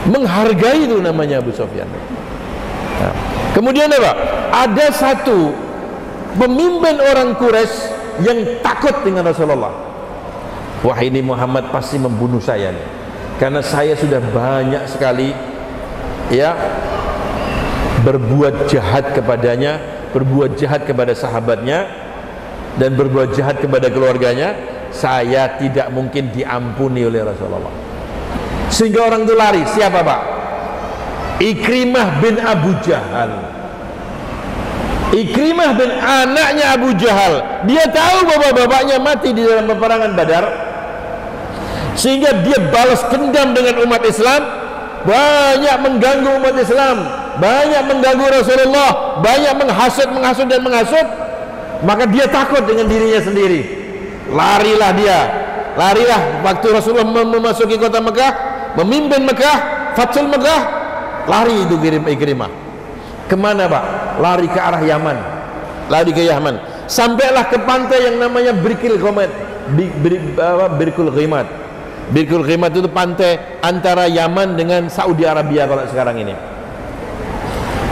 menghargai, itu namanya Abu Sufyan. Nah, kemudian apa? Ada satu pemimpin orang Quraisy yang takut dengan Rasulullah. Wah, ini Muhammad pasti membunuh saya nih, karena saya sudah banyak sekali ya berbuat jahat kepadanya, berbuat jahat kepada sahabatnya, dan berbuat jahat kepada keluarganya. Saya tidak mungkin diampuni oleh Rasulullah. Sehingga orang itu lari. Siapa Pak? Ikrimah bin Abu Jahal. Ikrimah bin anaknya Abu Jahal. Dia tahu bahwa bapaknya mati di dalam peperangan Badar, sehingga dia balas dendam dengan umat Islam, banyak mengganggu umat Islam, banyak mengganggu Rasulullah, banyak menghasut dan menghasut. Maka dia takut dengan dirinya sendiri. Larilah dia. Larilah waktu Rasulullah memasuki kota Mekah, memimpin Mekah, Fathul Mekah, lari itu Ikrimah. Kemana Pak? Lari ke arah Yaman. Lari ke Yaman. Sampailah ke pantai yang namanya Birkul Ghimat. Birkul Ghimat. Birkul Ghimat itu pantai antara Yaman dengan Saudi Arabia kalau sekarang ini.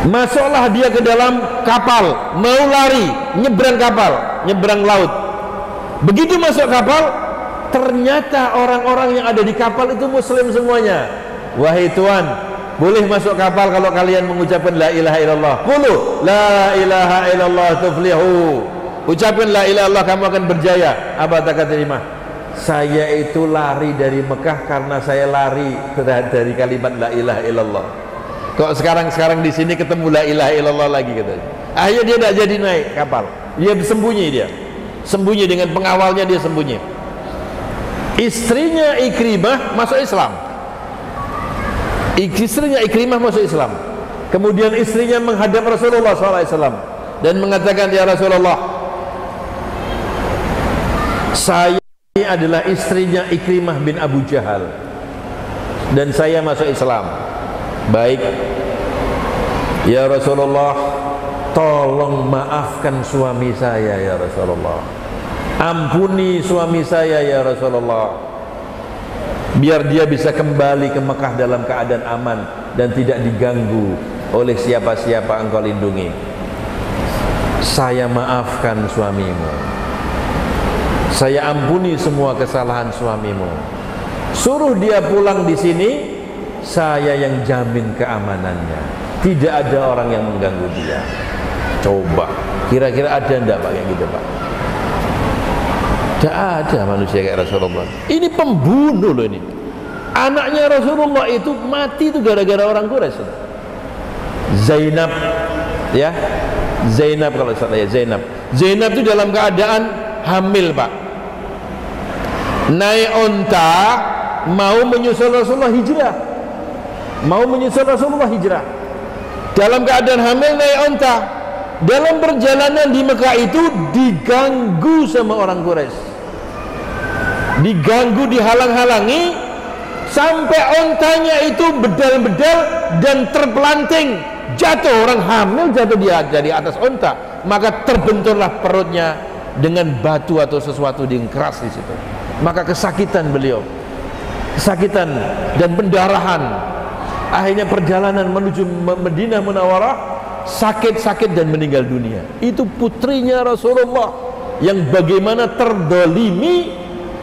Masuklah dia ke dalam kapal, mau lari, nyebrang kapal, nyebrang laut. Begitu masuk kapal, ternyata orang-orang yang ada di kapal itu muslim semuanya. Wahai Tuan, boleh masuk kapal kalau kalian mengucapkan la ilaha illallah. Qulu la ilaha illallah tuflihu. Ucapkan la ilaha illallah, kamu akan berjaya. Apa kata Ikrimah? Saya itu lari dari Mekah karena saya lari dari kalimat la ilaha illallah. Kok sekarang di sini ketemu la ilaha illallah lagi katanya. Akhirnya dia tidak jadi naik kapal. Dia sembunyi, dia sembunyi dengan pengawalnya, dia sembunyi. Istrinya Ikrimah masuk Islam. Istrinya Ikrimah masuk Islam. Kemudian istrinya menghadap Rasulullah SAW dan mengatakan, ya Rasulullah, saya ini adalah istrinya Ikrimah bin Abu Jahal dan saya masuk Islam. Baik, ya Rasulullah, tolong maafkan suami saya ya Rasulullah, ampuni suami saya ya Rasulullah, biar dia bisa kembali ke Mekah dalam keadaan aman dan tidak diganggu oleh siapa-siapa engkau lindungi. Saya maafkan suamimu, saya ampuni semua kesalahan suamimu, suruh dia pulang di sini, saya yang jamin keamanannya, tidak ada orang yang mengganggu dia. Coba, kira-kira ada enggak Pak kayak gitu Pak? Tidak ada manusia kayak Rasulullah. Ini pembunuh loh ini. Anaknya Rasulullah itu mati itu gara-gara orang Quraisy. Zainab, ya, Zainab kalau salah ya, Zainab. Zainab itu dalam keadaan hamil Pak. Naik onta mau menyusul Rasulullah hijrah. Mau menyusul Rasulullah hijrah. Dalam keadaan hamil naik onta. Dalam perjalanan di Mekah itu diganggu sama orang Quraisy, diganggu, dihalang-halangi, sampai ontanya itu bedal-bedal dan terpelanting, jatuh. Orang hamil jatuh dia dari atas onta, maka terbenturlah perutnya dengan batu atau sesuatu yang keras di situ. Maka kesakitan beliau, kesakitan dan pendarahan. Akhirnya perjalanan menuju Madinah Munawwarah, sakit-sakit dan meninggal dunia. Itu putrinya Rasulullah yang bagaimana terdolimi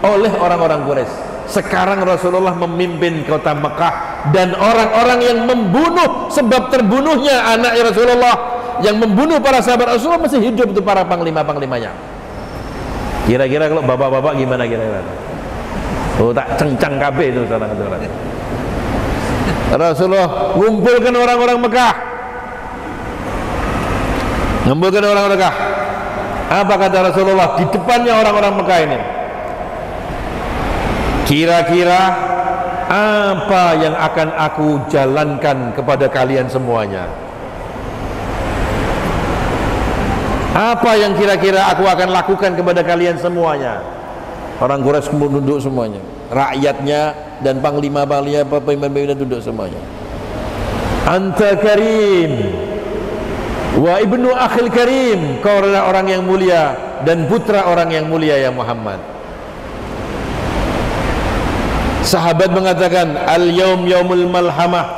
oleh orang-orang Quraisy. Sekarang Rasulullah memimpin kota Mekah, dan orang-orang yang membunuh, sebab terbunuhnya anaknya Rasulullah, yang membunuh para sahabat Rasulullah masih hidup, itu para panglima-panglimanya. Kira-kira kalau bapak-bapak gimana kira-kira? Oh, tak cencang kabeh itu sana kata. Rasulullah ngumpulkan orang-orang Mekah. Ngumpulkan orang-orang Mekah. Apa kata Rasulullah di depannya orang-orang Mekah ini? Kira-kira apa yang akan aku jalankan kepada kalian semuanya? Apa yang kira-kira aku akan lakukan kepada kalian semuanya? Orang Quraisy duduk semuanya, rakyatnya dan panglima-panglima, pemimpin duduk semuanya. Anta karim wa ibnu akhil karim, kau adalah orang yang mulia dan putra orang yang mulia ya Muhammad. Sahabat mengatakan, al-yaum yaumul malhamah,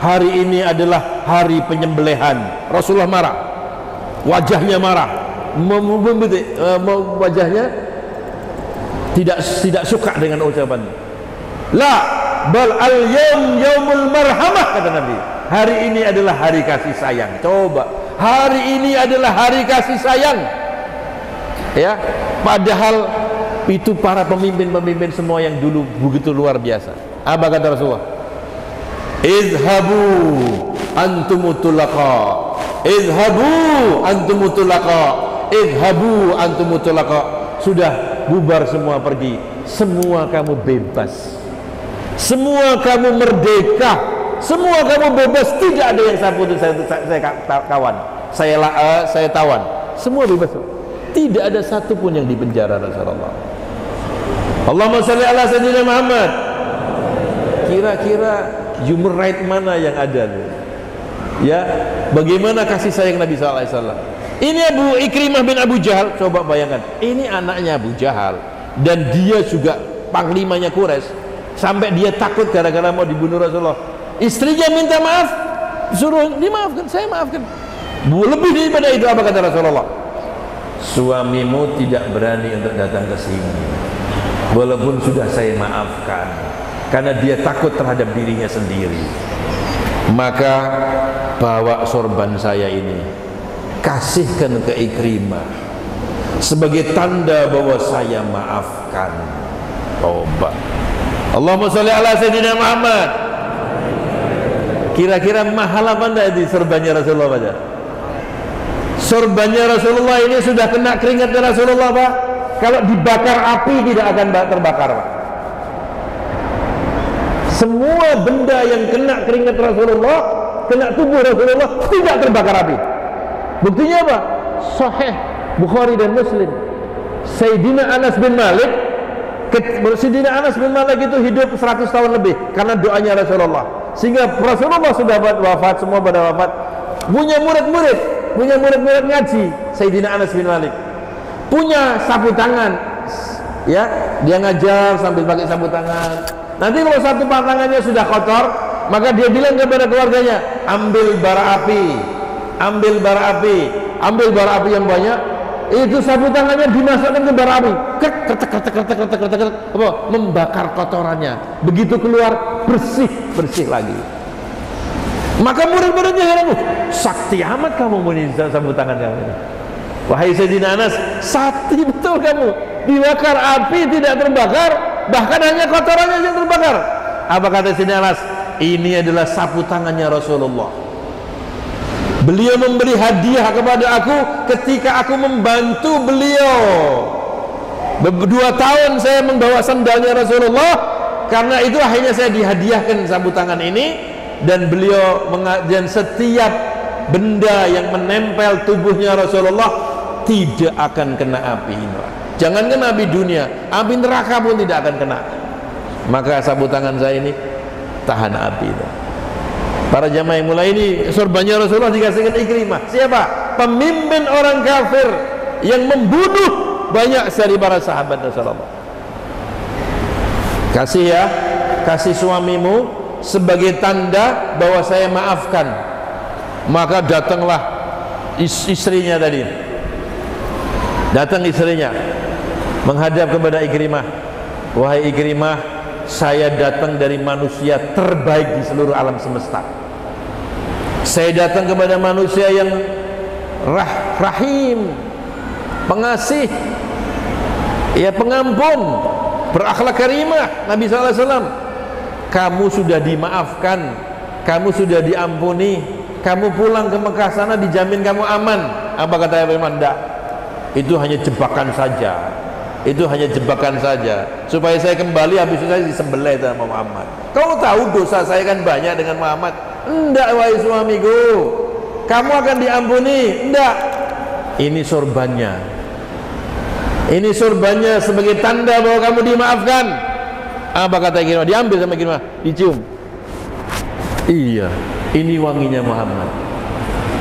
hari ini adalah hari penyembelihan. Rasulullah marah, wajahnya marah, wajahnya tidak suka dengan ucapan. La bal al-yaum yaumul marhamah, kata Nabi. Hari ini adalah hari kasih sayang. Coba, hari ini adalah hari kasih sayang. Ya, padahal itu para pemimpin-pemimpin semua yang dulu begitu luar biasa. Apa kata Rasulullah? Izhabu antumutulaqa, izhabu antumutulaqa, izhabu antumutulaqa. Sudah, bubar semua, pergi. Semua kamu bebas, semua kamu merdeka, semua kamu bebas. Tidak ada yang saya putus, saya kawan, saya tawan. Semua bebas. Tidak ada satupun yang dipenjara Rasulullah. Allahumma salli ala sayyidina Muhammad. Kira-kira human right mana yang ada nih? Ya, bagaimana kasih sayang Nabi sallallahu alaihi wasallam? Ini Abu Ikrimah bin Abu Jahal, coba bayangkan. Ini anaknya Abu Jahal dan dia juga panglimanya Quraisy. Sampai dia takut gara-gara mau dibunuh Rasulullah. Istrinya minta maaf, suruh dimaafkan, saya maafkan. Lebih daripada itu, apa kata Rasulullah? Suamimu tidak berani untuk datang ke sini, walaupun sudah saya maafkan, karena dia takut terhadap dirinya sendiri. Maka bawa sorban saya ini, kasihkan ke Ikrimah sebagai tanda bahwa saya maafkan. Coba, Allahumma sholli ala sayyidina Muhammad. Kira-kira mahal apa enggak di sorbannya Rasulullah baca? Sorbannya Rasulullah ini sudah kena keringatnya Rasulullah, Pak. Kalau dibakar api tidak akan terbakar, Pak. Semua benda yang kena keringat Rasulullah, kena tubuh Rasulullah, tidak terbakar api. Buktinya apa? Sahih Bukhari dan Muslim. Sayyidina Anas bin Malik, Sayyidina Anas bin Malik itu hidup 100 tahun lebih karena doanya Rasulullah. Sehingga Rasulullah sudah wafat, semua pada wafat. Punya murid-murid ngaji, Sayyidina Anas bin Malik. Punya sapu tangan, ya, dia ngajar sambil pakai sapu tangan. Nanti kalau satu tangannya sudah kotor, maka dia bilang kepada keluarganya, ambil bara api, ambil bara api, ambil bara api yang banyak. Itu sapu tangannya dimasukkan ke bara api, membakar kotorannya. Begitu keluar, bersih lagi. Maka murid-muridnya heran, sakti amat kamu menizam sapu tangan kamu ini. Wahai Sayyidina Anas, sakti betul kamu, dibakar api tidak terbakar, bahkan hanya kotorannya yang terbakar. Apa kata Sayyidina Anas? Ini adalah sapu tangannya Rasulullah. Beliau memberi hadiah kepada aku ketika aku membantu beliau. 2 tahun saya membawa sandalnya Rasulullah, karena itu akhirnya saya dihadiahkan sapu tangan ini. Dan beliau dan setiap benda yang menempel tubuhnya Rasulullah tidak akan kena api neraka. Jangan kena api dunia, api neraka pun tidak akan kena. Maka sapu tangan saya ini tahan api. Para jamaah yang mulai ini sorbannya Rasulullah dikasihkan Ikrimah. Siapa? pemimpin orang kafir yang membunuh banyak dari para sahabat Rasulullah. Kasih ya, kasih suamimu sebagai tanda bahwa saya maafkan. Maka datanglah istrinya tadi, datang istrinya menghadap kepada Ikrimah. Wahai Ikrimah, saya datang dari manusia terbaik di seluruh alam semesta. Saya datang kepada manusia yang rahim, pengasih, ya pengampun, berakhlak karimah. Nabi SAW, kamu sudah dimaafkan, kamu sudah diampuni, kamu pulang ke Mekah sana dijamin kamu aman. Apa kata Ibnu Manda? Itu hanya jebakan saja, itu hanya jebakan saja supaya saya kembali, habis itu saya disembelih sama Muhammad. Kau tahu dosa saya kan banyak dengan Muhammad. Enggak wahai suamiku, kamu akan diampuni. Enggak, ini sorbannya, ini sorbannya sebagai tanda bahwa kamu dimaafkan. Apa kata Ikrimah? Diambil sama Ikrimah, dicium. Iya, ini wanginya Muhammad.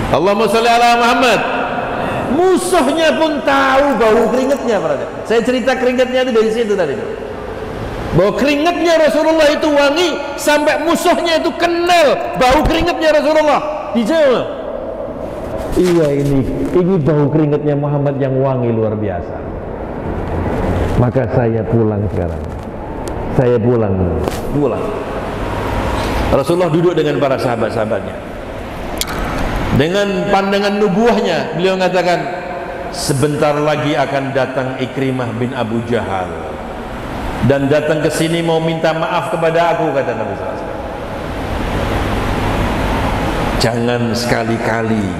Allahumma sholli ala Muhammad. Musuhnya pun tahu bau keringatnya. Saya cerita keringatnya itu dari situ tadi, bahwa keringatnya Rasulullah itu wangi sampai musuhnya itu kenal bau keringatnya Rasulullah. Dicium. Iya, ini bau keringatnya Muhammad yang wangi luar biasa. Maka saya pulang sekarang. Saya pulang. Rasulullah duduk dengan para sahabat-sahabatnya. Dengan pandangan nubuahnya, beliau mengatakan, sebentar lagi akan datang Ikrimah bin Abu Jahal dan datang ke sini mau minta maaf kepada aku, kata Nabi SAW. Jangan sekali-kali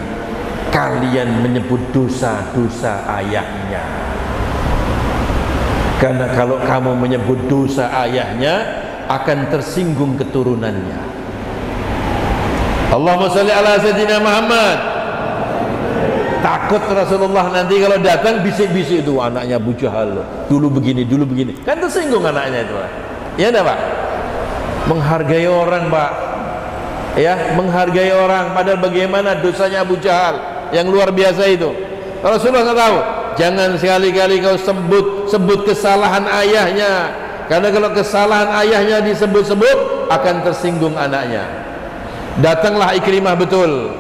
kalian menyebut dosa-dosa ayahnya, karena kalau kamu menyebut dosa ayahnya akan tersinggung keturunannya. Allahumma sholli ala Sayyidina Muhammad. Takut Rasulullah nanti kalau datang bisik-bisik itu, anaknya Abu Jahal dulu begini, kan tersinggung anaknya itu. Ya enggak Pak? Menghargai orang Pak, ya, menghargai orang. Padahal bagaimana dosanya Abu Jahal yang luar biasa itu. Rasulullah nggak tahu. Jangan sekali-kali kau sebut kesalahan ayahnya, karena kalau kesalahan ayahnya disebut-sebut akan tersinggung anaknya. Datanglah Ikrimah, betul.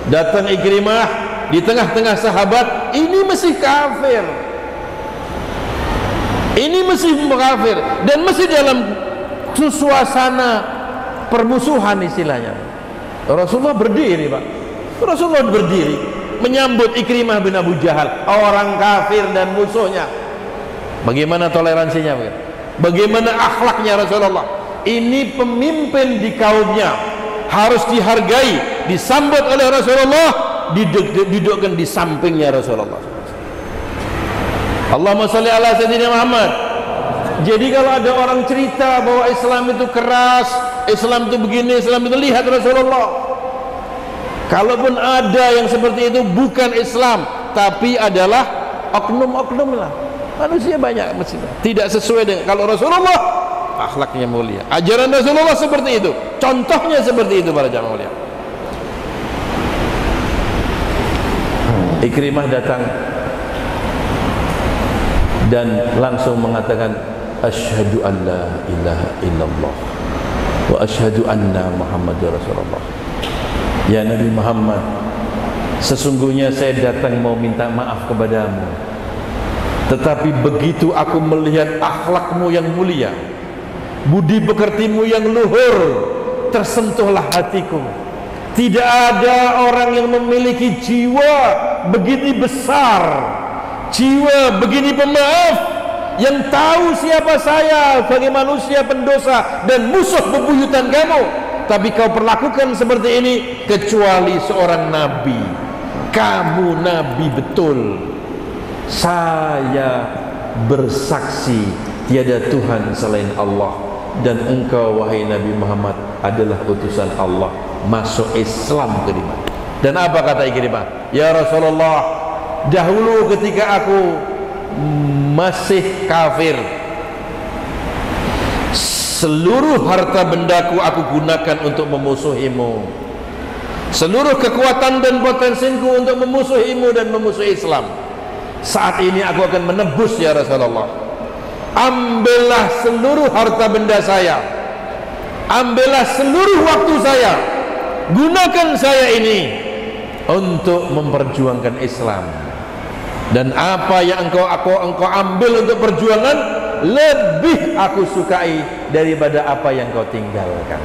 Datang Ikrimah di tengah-tengah sahabat. Ini masih kafir, ini masih kafir, dan masih dalam suasana permusuhan istilahnya. Rasulullah berdiri Pak. Rasulullah berdiri menyambut Ikrimah bin Abu Jahal, orang kafir dan musuhnya. Bagaimana toleransinya? Bagaimana akhlaknya Rasulullah? Ini pemimpin di kaumnya, harus dihargai, disambut oleh Rasulullah, didudukkan di sampingnya Rasulullah. Allahumma sholli ala Sayyidina Muhammad. Jadi kalau ada orang cerita bahwa Islam itu keras, Islam itu begini, Islam itu, lihat Rasulullah. Kalaupun ada yang seperti itu, bukan Islam, tapi adalah oknum-oknum lah. Manusia banyak tidak sesuai dengan, kalau Rasulullah akhlaknya mulia, ajaran Rasulullah seperti itu, contohnya seperti itu para jamaah mulia. Ikrimah datang dan langsung mengatakan, asyhadu an la ilaha illallah wa asyhadu anna Muhammadur Rasulullah. Ya Nabi Muhammad, sesungguhnya saya datang mau minta maaf kepadamu, tetapi begitu aku melihat akhlakmu yang mulia, budi pekertimu yang luhur, tersentuhlah hatiku. Tidak ada orang yang memiliki jiwa begini besar, jiwa begini pemaaf, yang tahu siapa saya sebagai manusia pendosa dan musuh bebuyutan kamu, tapi kau perlakukan seperti ini, kecuali seorang nabi. Kamu nabi betul. Saya bersaksi tiada Tuhan selain Allah, dan engkau wahai Nabi Muhammad adalah utusan Allah. Masuk Islam Ikrimah. Dan apa kata Ikrimah? Ya Rasulullah, dahulu ketika aku masih kafir, seluruh harta bendaku aku gunakan untuk memusuhimu. seluruh kekuatan dan potensiku untuk memusuhimu dan memusuhi Islam. Saat ini aku akan menebus ya Rasulullah. Ambillah seluruh harta benda saya, ambillah seluruh waktu saya, gunakan saya ini untuk memperjuangkan Islam. Dan apa yang engkau ambil untuk perjuangan, lebih aku sukai daripada apa yang kau tinggalkan.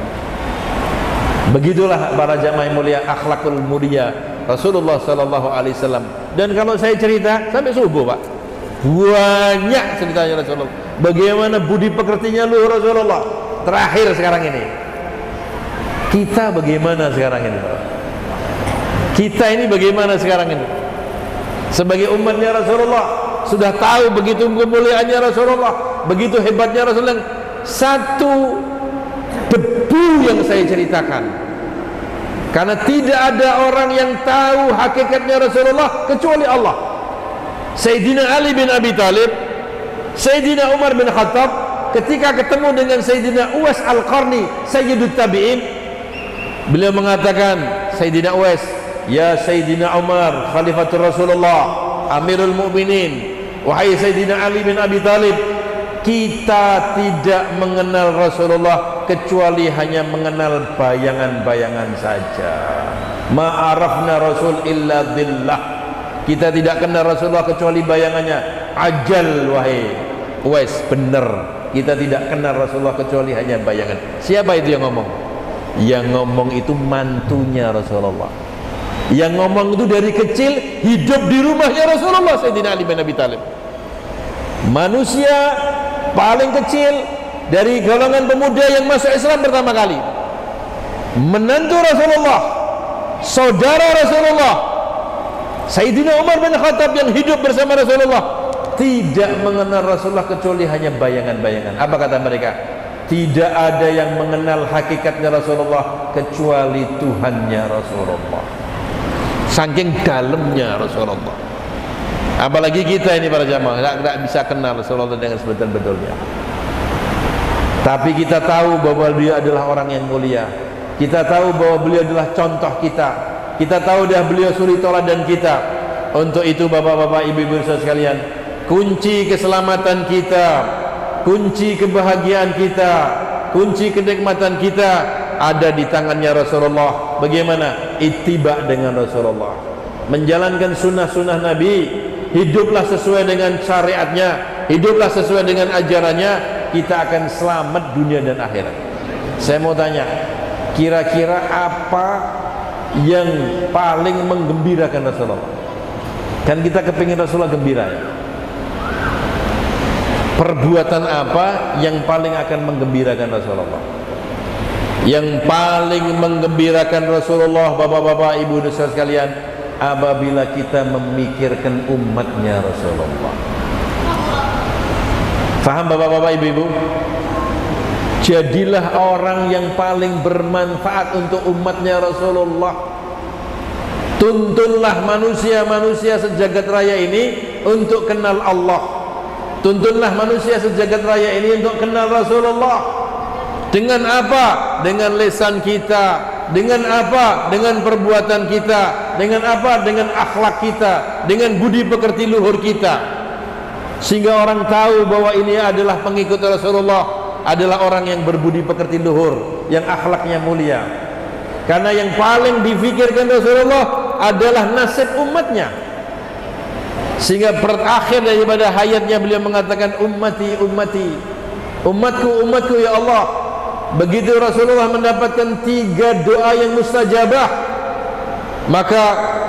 Begitulah para jamaah mulia, akhlakul mulia Rasulullah sallallahu alaihi wasallam. Dan kalau saya cerita sampai subuh, Pak, banyak ceritanya Rasulullah. Bagaimana budi pekertinya luhur Rasulullah. Terakhir sekarang ini, kita bagaimana sekarang ini? Kita ini bagaimana sekarang ini? Sebagai umatnya Rasulullah, sudah tahu begitu kemuliaannya Rasulullah, begitu hebatnya Rasulullah. Satu debu yang saya ceritakan, karena tidak ada orang yang tahu hakikatnya Rasulullah kecuali Allah. Sayyidina Ali bin Abi Thalib, Sayyidina Umar bin Khattab, ketika ketemu dengan Sayyidina Uwais Al-Qarni, Sayyidut Tabi'in, beliau mengatakan, Sayyidina Uwais, ya Sayyidina Umar, Khalifatul Rasulullah, Amirul Mu'minin, wahai Sayyidina Ali bin Abi Thalib, kita tidak mengenal Rasulullah kecuali hanya mengenal bayangan-bayangan saja. Ma'arafna Rasul illa dhillah. Kita tidak kenal Rasulullah kecuali bayangannya. Ajal wahai Uwais, benar, kita tidak kenal Rasulullah kecuali hanya bayangan. Siapa itu yang ngomong? Yang ngomong itu mantunya Rasulullah. Yang ngomong itu dari kecil hidup di rumahnya Rasulullah, Sayyidina Ali bin Abi Thalib. Manusia paling kecil dari golongan pemuda yang masuk Islam pertama kali, menantu Rasulullah, saudara Rasulullah, Sayyidina Umar bin Khattab yang hidup bersama Rasulullah, tidak mengenal Rasulullah kecuali hanya bayangan-bayangan. Apa kata mereka? Tidak ada yang mengenal hakikatnya Rasulullah kecuali Tuhannya Rasulullah. Saking dalamnya Rasulullah. Apalagi kita ini para jamaah tidak bisa kenal Rasulullah dengan sebetul-betulnya. Tapi kita tahu bahwa beliau adalah orang yang mulia. Kita tahu bahwa beliau adalah contoh kita. Kita tahu dah beliau suri teladan kita. Untuk itu bapak-bapak, ibu-ibu sekalian, kunci keselamatan kita, kunci kebahagiaan kita, kunci kenikmatan kita ada di tangannya Rasulullah. Bagaimana? Ittiba dengan Rasulullah, menjalankan sunnah-sunnah Nabi, hiduplah sesuai dengan syariatnya, hiduplah sesuai dengan ajarannya, kita akan selamat dunia dan akhirat. Saya mau tanya, kira-kira apa yang paling menggembirakan Rasulullah? Kan kita kepingin Rasulullah gembira ya. Perbuatan apa yang paling akan menggembirakan Rasulullah? Yang paling menggembirakan Rasulullah, bapak-bapak, ibu dan saudara sekalian, apabila kita memikirkan umatnya Rasulullah. Faham bapak-bapak, ibu-ibu? Jadilah orang yang paling bermanfaat untuk umatnya Rasulullah. Tuntunlah manusia-manusia sejagat raya ini untuk kenal Allah. Tuntunlah manusia sejagat raya ini untuk kenal Rasulullah. Dengan apa? Dengan lisan kita. Dengan apa? Dengan perbuatan kita. Dengan apa? Dengan akhlak kita. Dengan budi pekerti luhur kita. Sehingga orang tahu bahwa ini adalah pengikut Rasulullah, adalah orang yang berbudi pekerti luhur, yang akhlaknya mulia. Karena yang paling difikirkan Rasulullah adalah nasib umatnya. Sehingga berakhir daripada hayatnya beliau mengatakan, ummati, ummati, umatku, umatku ya Allah. Begitu Rasulullah mendapatkan 3 doa yang mustajabah, maka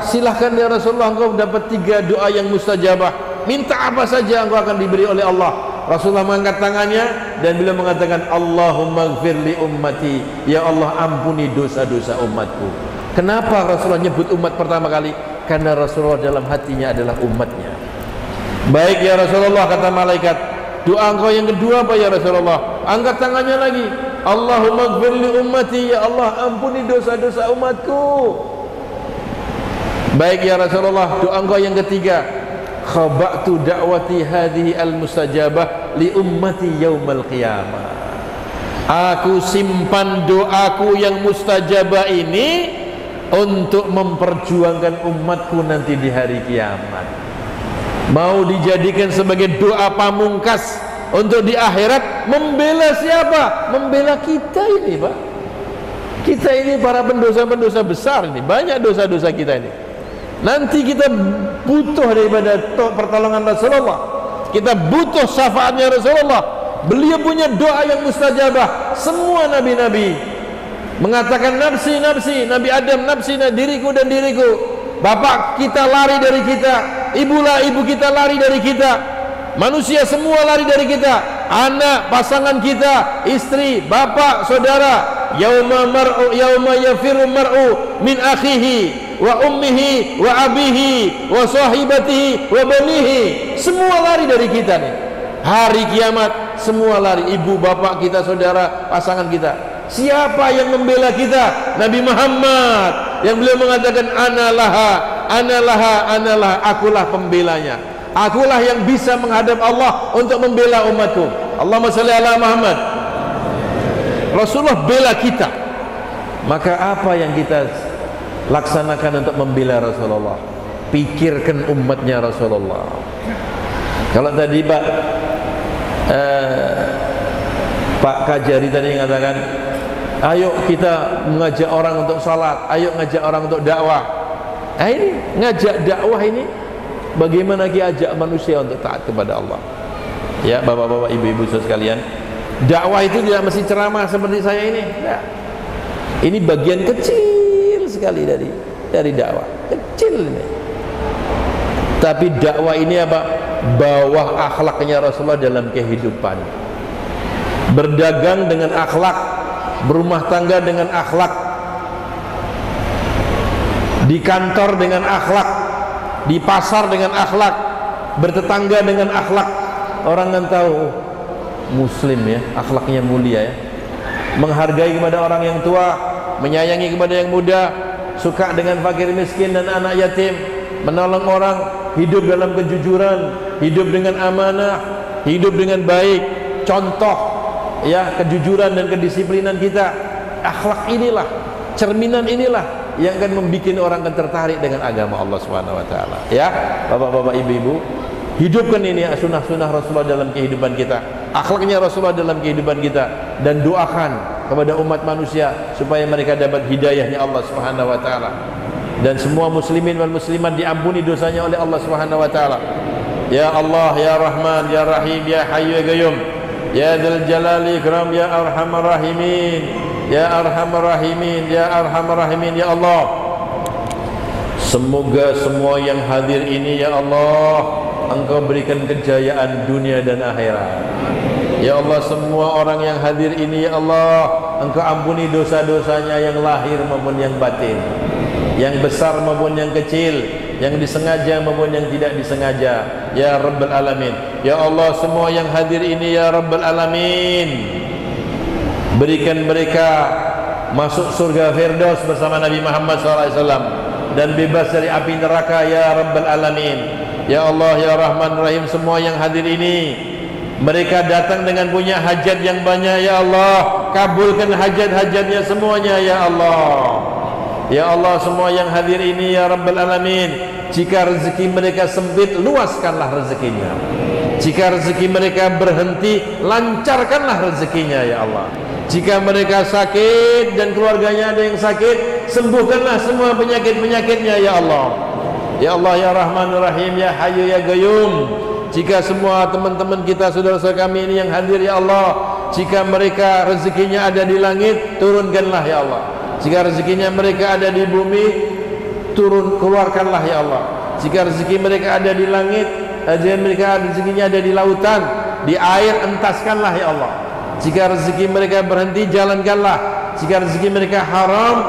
silahkan ya Rasulullah, engkau dapat 3 doa yang mustajabah, minta apa saja engkau akan diberi oleh Allah. Rasulullah mengangkat tangannya dan beliau mengatakan, Allahumma gfir li ummati, ya Allah ampuni dosa-dosa umatku. Kenapa Rasulullah nyebut umat pertama kali? Karena Rasulullah dalam hatinya adalah umatnya. Baik ya Rasulullah, kata malaikat, doa engkau yang kedua apa ya Rasulullah? Angkat tangannya lagi, Allahumma gfir li ummati, ya Allah ampuni dosa-dosa umatku. Baik ya Rasulullah, doa engkau yang ketiga, khaba'tu da'wati hadhihi al-mustajabah li ummati yaumal qiyamah. Aku simpan doaku yang mustajabah ini untuk memperjuangkan umatku nanti di hari kiamat. Mau dijadikan sebagai doa pamungkas untuk di akhirat. Membela siapa? Membela kita ini, Pak. Kita ini para pendosa-pendosa besar ini, banyak dosa-dosa kita ini. Nanti kita butuh daripada pertolongan Rasulullah, kita butuh syafaatnya Rasulullah. Beliau punya doa yang mustajabah. Semua nabi-nabi mengatakan nafsi, nafsi. Nabi Adam, nafsi, diriku dan diriku. Bapak kita lari dari kita, ibu kita lari dari kita, manusia semua lari dari kita, anak, pasangan kita, istri, bapak, saudara. Yauma yafirru mar'u min akhihi wa ummihi wa abihi wa sahibatihi wa banihi. Semua lari dari kita nih. Hari kiamat semua lari, ibu, bapak kita, saudara, pasangan kita. Siapa yang membela kita? Nabi Muhammad, yang beliau mengatakan analaha, analaha, analaha, akulah pembelanya, akulah yang bisa menghadap Allah untuk membela umatku. Allahumma shalli ala Muhammad. Rasulullah bela kita, maka apa yang kita laksanakan untuk membela Rasulullah? Pikirkan umatnya Rasulullah. Kalau tadi Pak Kajari tadi mengatakan, ayo kita mengajak orang untuk salat, ayo ngajak orang untuk dakwah. Nah ini ngajak dakwah ini, bagaimana kita ajak manusia untuk taat kepada Allah. Ya bapak-bapak, ibu-ibu sekalian, dakwah itu tidak mesti ceramah seperti saya ini. Nah, ini bagian kecil sekali dari dakwah, kecil ini. Tapi dakwah ini apa? Bawah akhlaknya Rasulullah dalam kehidupan. Berdagang dengan akhlak, berumah tangga dengan akhlak, di kantor dengan akhlak, di pasar dengan akhlak, bertetangga dengan akhlak. Orang kan tahu muslim ya, akhlaknya mulia ya. Menghargai kepada orang yang tua, menyayangi kepada yang muda, suka dengan fakir miskin dan anak yatim, menolong orang, hidup dalam kejujuran, hidup dengan amanah, hidup dengan baik. Contoh ya kejujuran dan kedisiplinan kita. Akhlak inilah, cerminan inilah yang akan membuat orang akan tertarik dengan agama Allah Subhanahu wa taala. Ya, bapak-bapak, ibu-ibu, hidupkan ini sunnah-sunnah Rasulullah dalam kehidupan kita, akhlaknya Rasulullah dalam kehidupan kita, dan doakan kepada umat manusia supaya mereka dapat hidayahnya Allah Subhanahu wa taala, dan semua muslimin wal muslimat diampuni dosanya oleh Allah Subhanahu wa taala. Ya Allah, ya Rahman, ya Rahim, ya Hayyu ya Qayyum, ya Dzal Jalali Ikram, ya Arhamar Rahimin, ya Arhamar Rahimin, ya Arhamar Rahimin. Ya Allah, semoga semua yang hadir ini ya Allah Engkau berikan kejayaan dunia dan akhirat. Ya Allah, semua orang yang hadir ini ya Allah Engkau ampuni dosa-dosanya yang lahir maupun yang batin, yang besar maupun yang kecil, yang disengaja maupun yang tidak disengaja. Ya Rabbal Alamin. Ya Allah, semua yang hadir ini ya Rabbal Alamin, berikan mereka masuk surga Firdaus bersama Nabi Muhammad SAW dan bebas dari api neraka ya Rabbal Alamin. Ya Allah, ya Rahman Rahim, semua yang hadir ini mereka datang dengan punya hajat yang banyak ya Allah, kabulkan hajat-hajatnya semuanya ya Allah. Ya Allah, semua yang hadir ini ya Rabbal Alamin, jika rezeki mereka sempit, luaskanlah rezekinya. Jika rezeki mereka berhenti, lancarkanlah rezekinya ya Allah. Jika mereka sakit dan keluarganya ada yang sakit, sembuhkanlah semua penyakit-penyakitnya ya Allah. Ya Allah, ya Rahman Rahim, ya Hayyu ya Qayyum, jika semua teman-teman kita, saudara-saudara kami ini yang hadir ya Allah, jika mereka rezekinya ada di langit, turunkanlah ya Allah. Jika rezekinya mereka ada di bumi, keluarkanlah ya Allah. Jika rezeki mereka ada di langit, rezekinya ada di lautan, di air, entaskanlah ya Allah. Jika rezeki mereka berhenti, jalankanlah. Jika rezeki mereka haram,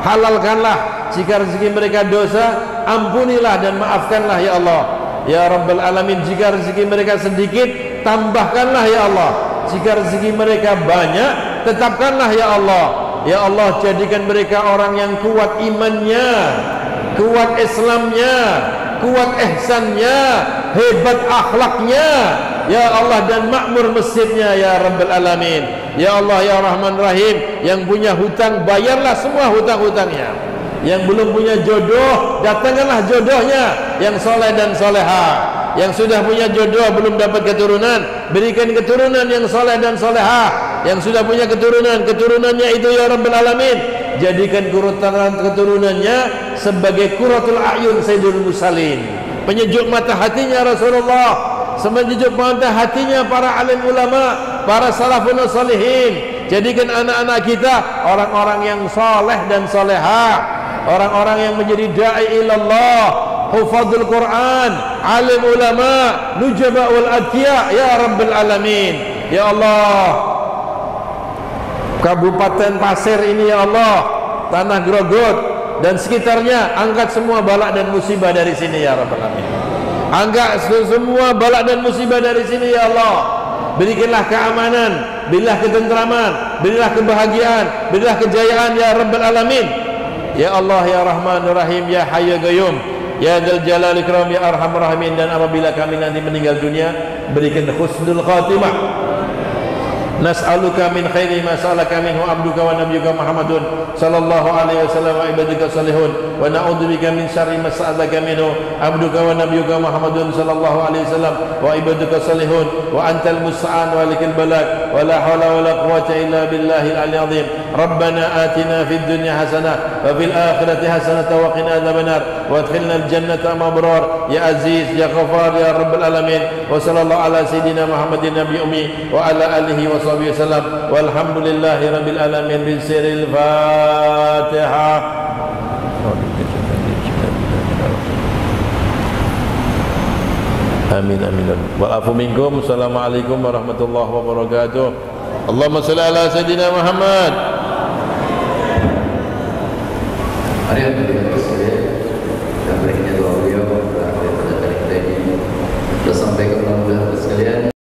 halalkanlah. Jika rezeki mereka dosa, ampunilah dan maafkanlah ya Allah. Ya Rabbal Alamin, jika rezeki mereka sedikit, tambahkanlah ya Allah. Jika rezeki mereka banyak, tetapkanlah ya Allah. Ya Allah, jadikan mereka orang yang kuat imannya, kuat Islamnya, kuat ihsannya, hebat akhlaknya ya Allah, dan makmur masjidnya ya Rabbal Alamin. Ya Allah, ya Rahman Rahim, yang punya hutang, bayarlah semua hutang-hutangnya. Yang belum punya jodoh, datangkanlah jodohnya yang soleh dan soleha. Yang sudah punya jodoh belum dapat keturunan, berikan keturunan yang soleh dan soleha. Yang sudah punya keturunan, keturunannya itu ya Rabbal Alamin, jadikan keturunannya sebagai qurratul a'yun Sayyidul Mursalin, penyejuk mata hatinya Rasulullah, semenyejuk mata hatinya para alim ulama, para salafun salihin. Jadikan anak-anak kita orang-orang yang soleh dan soleha, orang-orang yang menjadi da'i ilallah, hufadzul Quran, alim ulama, nujaba'ul adkiya ya Rabbal Alamin. Ya Allah, Kabupaten Pasir ini ya Allah, Tanah Grogot dan sekitarnya, angkat semua balak dan musibah dari sini ya Rabbal Alamin. Angkat semua balak dan musibah dari sini ya Allah. Berikanlah keamanan, berilah ketentraman, berilah kebahagiaan, berilah kejayaan ya Rabbal Alamin. Ya Allah ya Rahman Rahim, ya Hayy ya Qayyum, ya Dzal Jalal Ikram, ya Arhamar Rahimin. Dan apabila kami nanti meninggal dunia, berikan husnul khatimah. Nas'aluka min khairi ma sa'alaka minhu abduka wa nabiyyuka Muhammadun sallallahu alaihi wasallam wa ibadika salihun, wa na'udzubika min syarri ma sa'alaka minhu abduka wa nabiyyuka Muhammadun sallallahu alaihi wasallam wa ibadika salihun, wa antal musta'an wa likal balak, wa la hawla wa la quwwata illa billahil aliyyil azim. Rabbana atina fid dunya hasanah wa fil akhirati hasanah wa qina adzabannar wa adkhilna al jannata mabrar ya aziz ya ghafar ya rabbal alamin. Wa sallallahu ala sayidina Muhammadin nabiy ummi wa ala alihi wa sahbihi wasallam, walhamdulillahi rabbil alamin. Bi sirril Fatihah. Amin amin. Wal afu minkum. Assalamualaikum warahmatullahi wabarakatuh. Allahumma shalli ala sayidina Muhammad. Mari kita sekalian, dan berikutnya doa beliau pada kita ini sudah sampai ke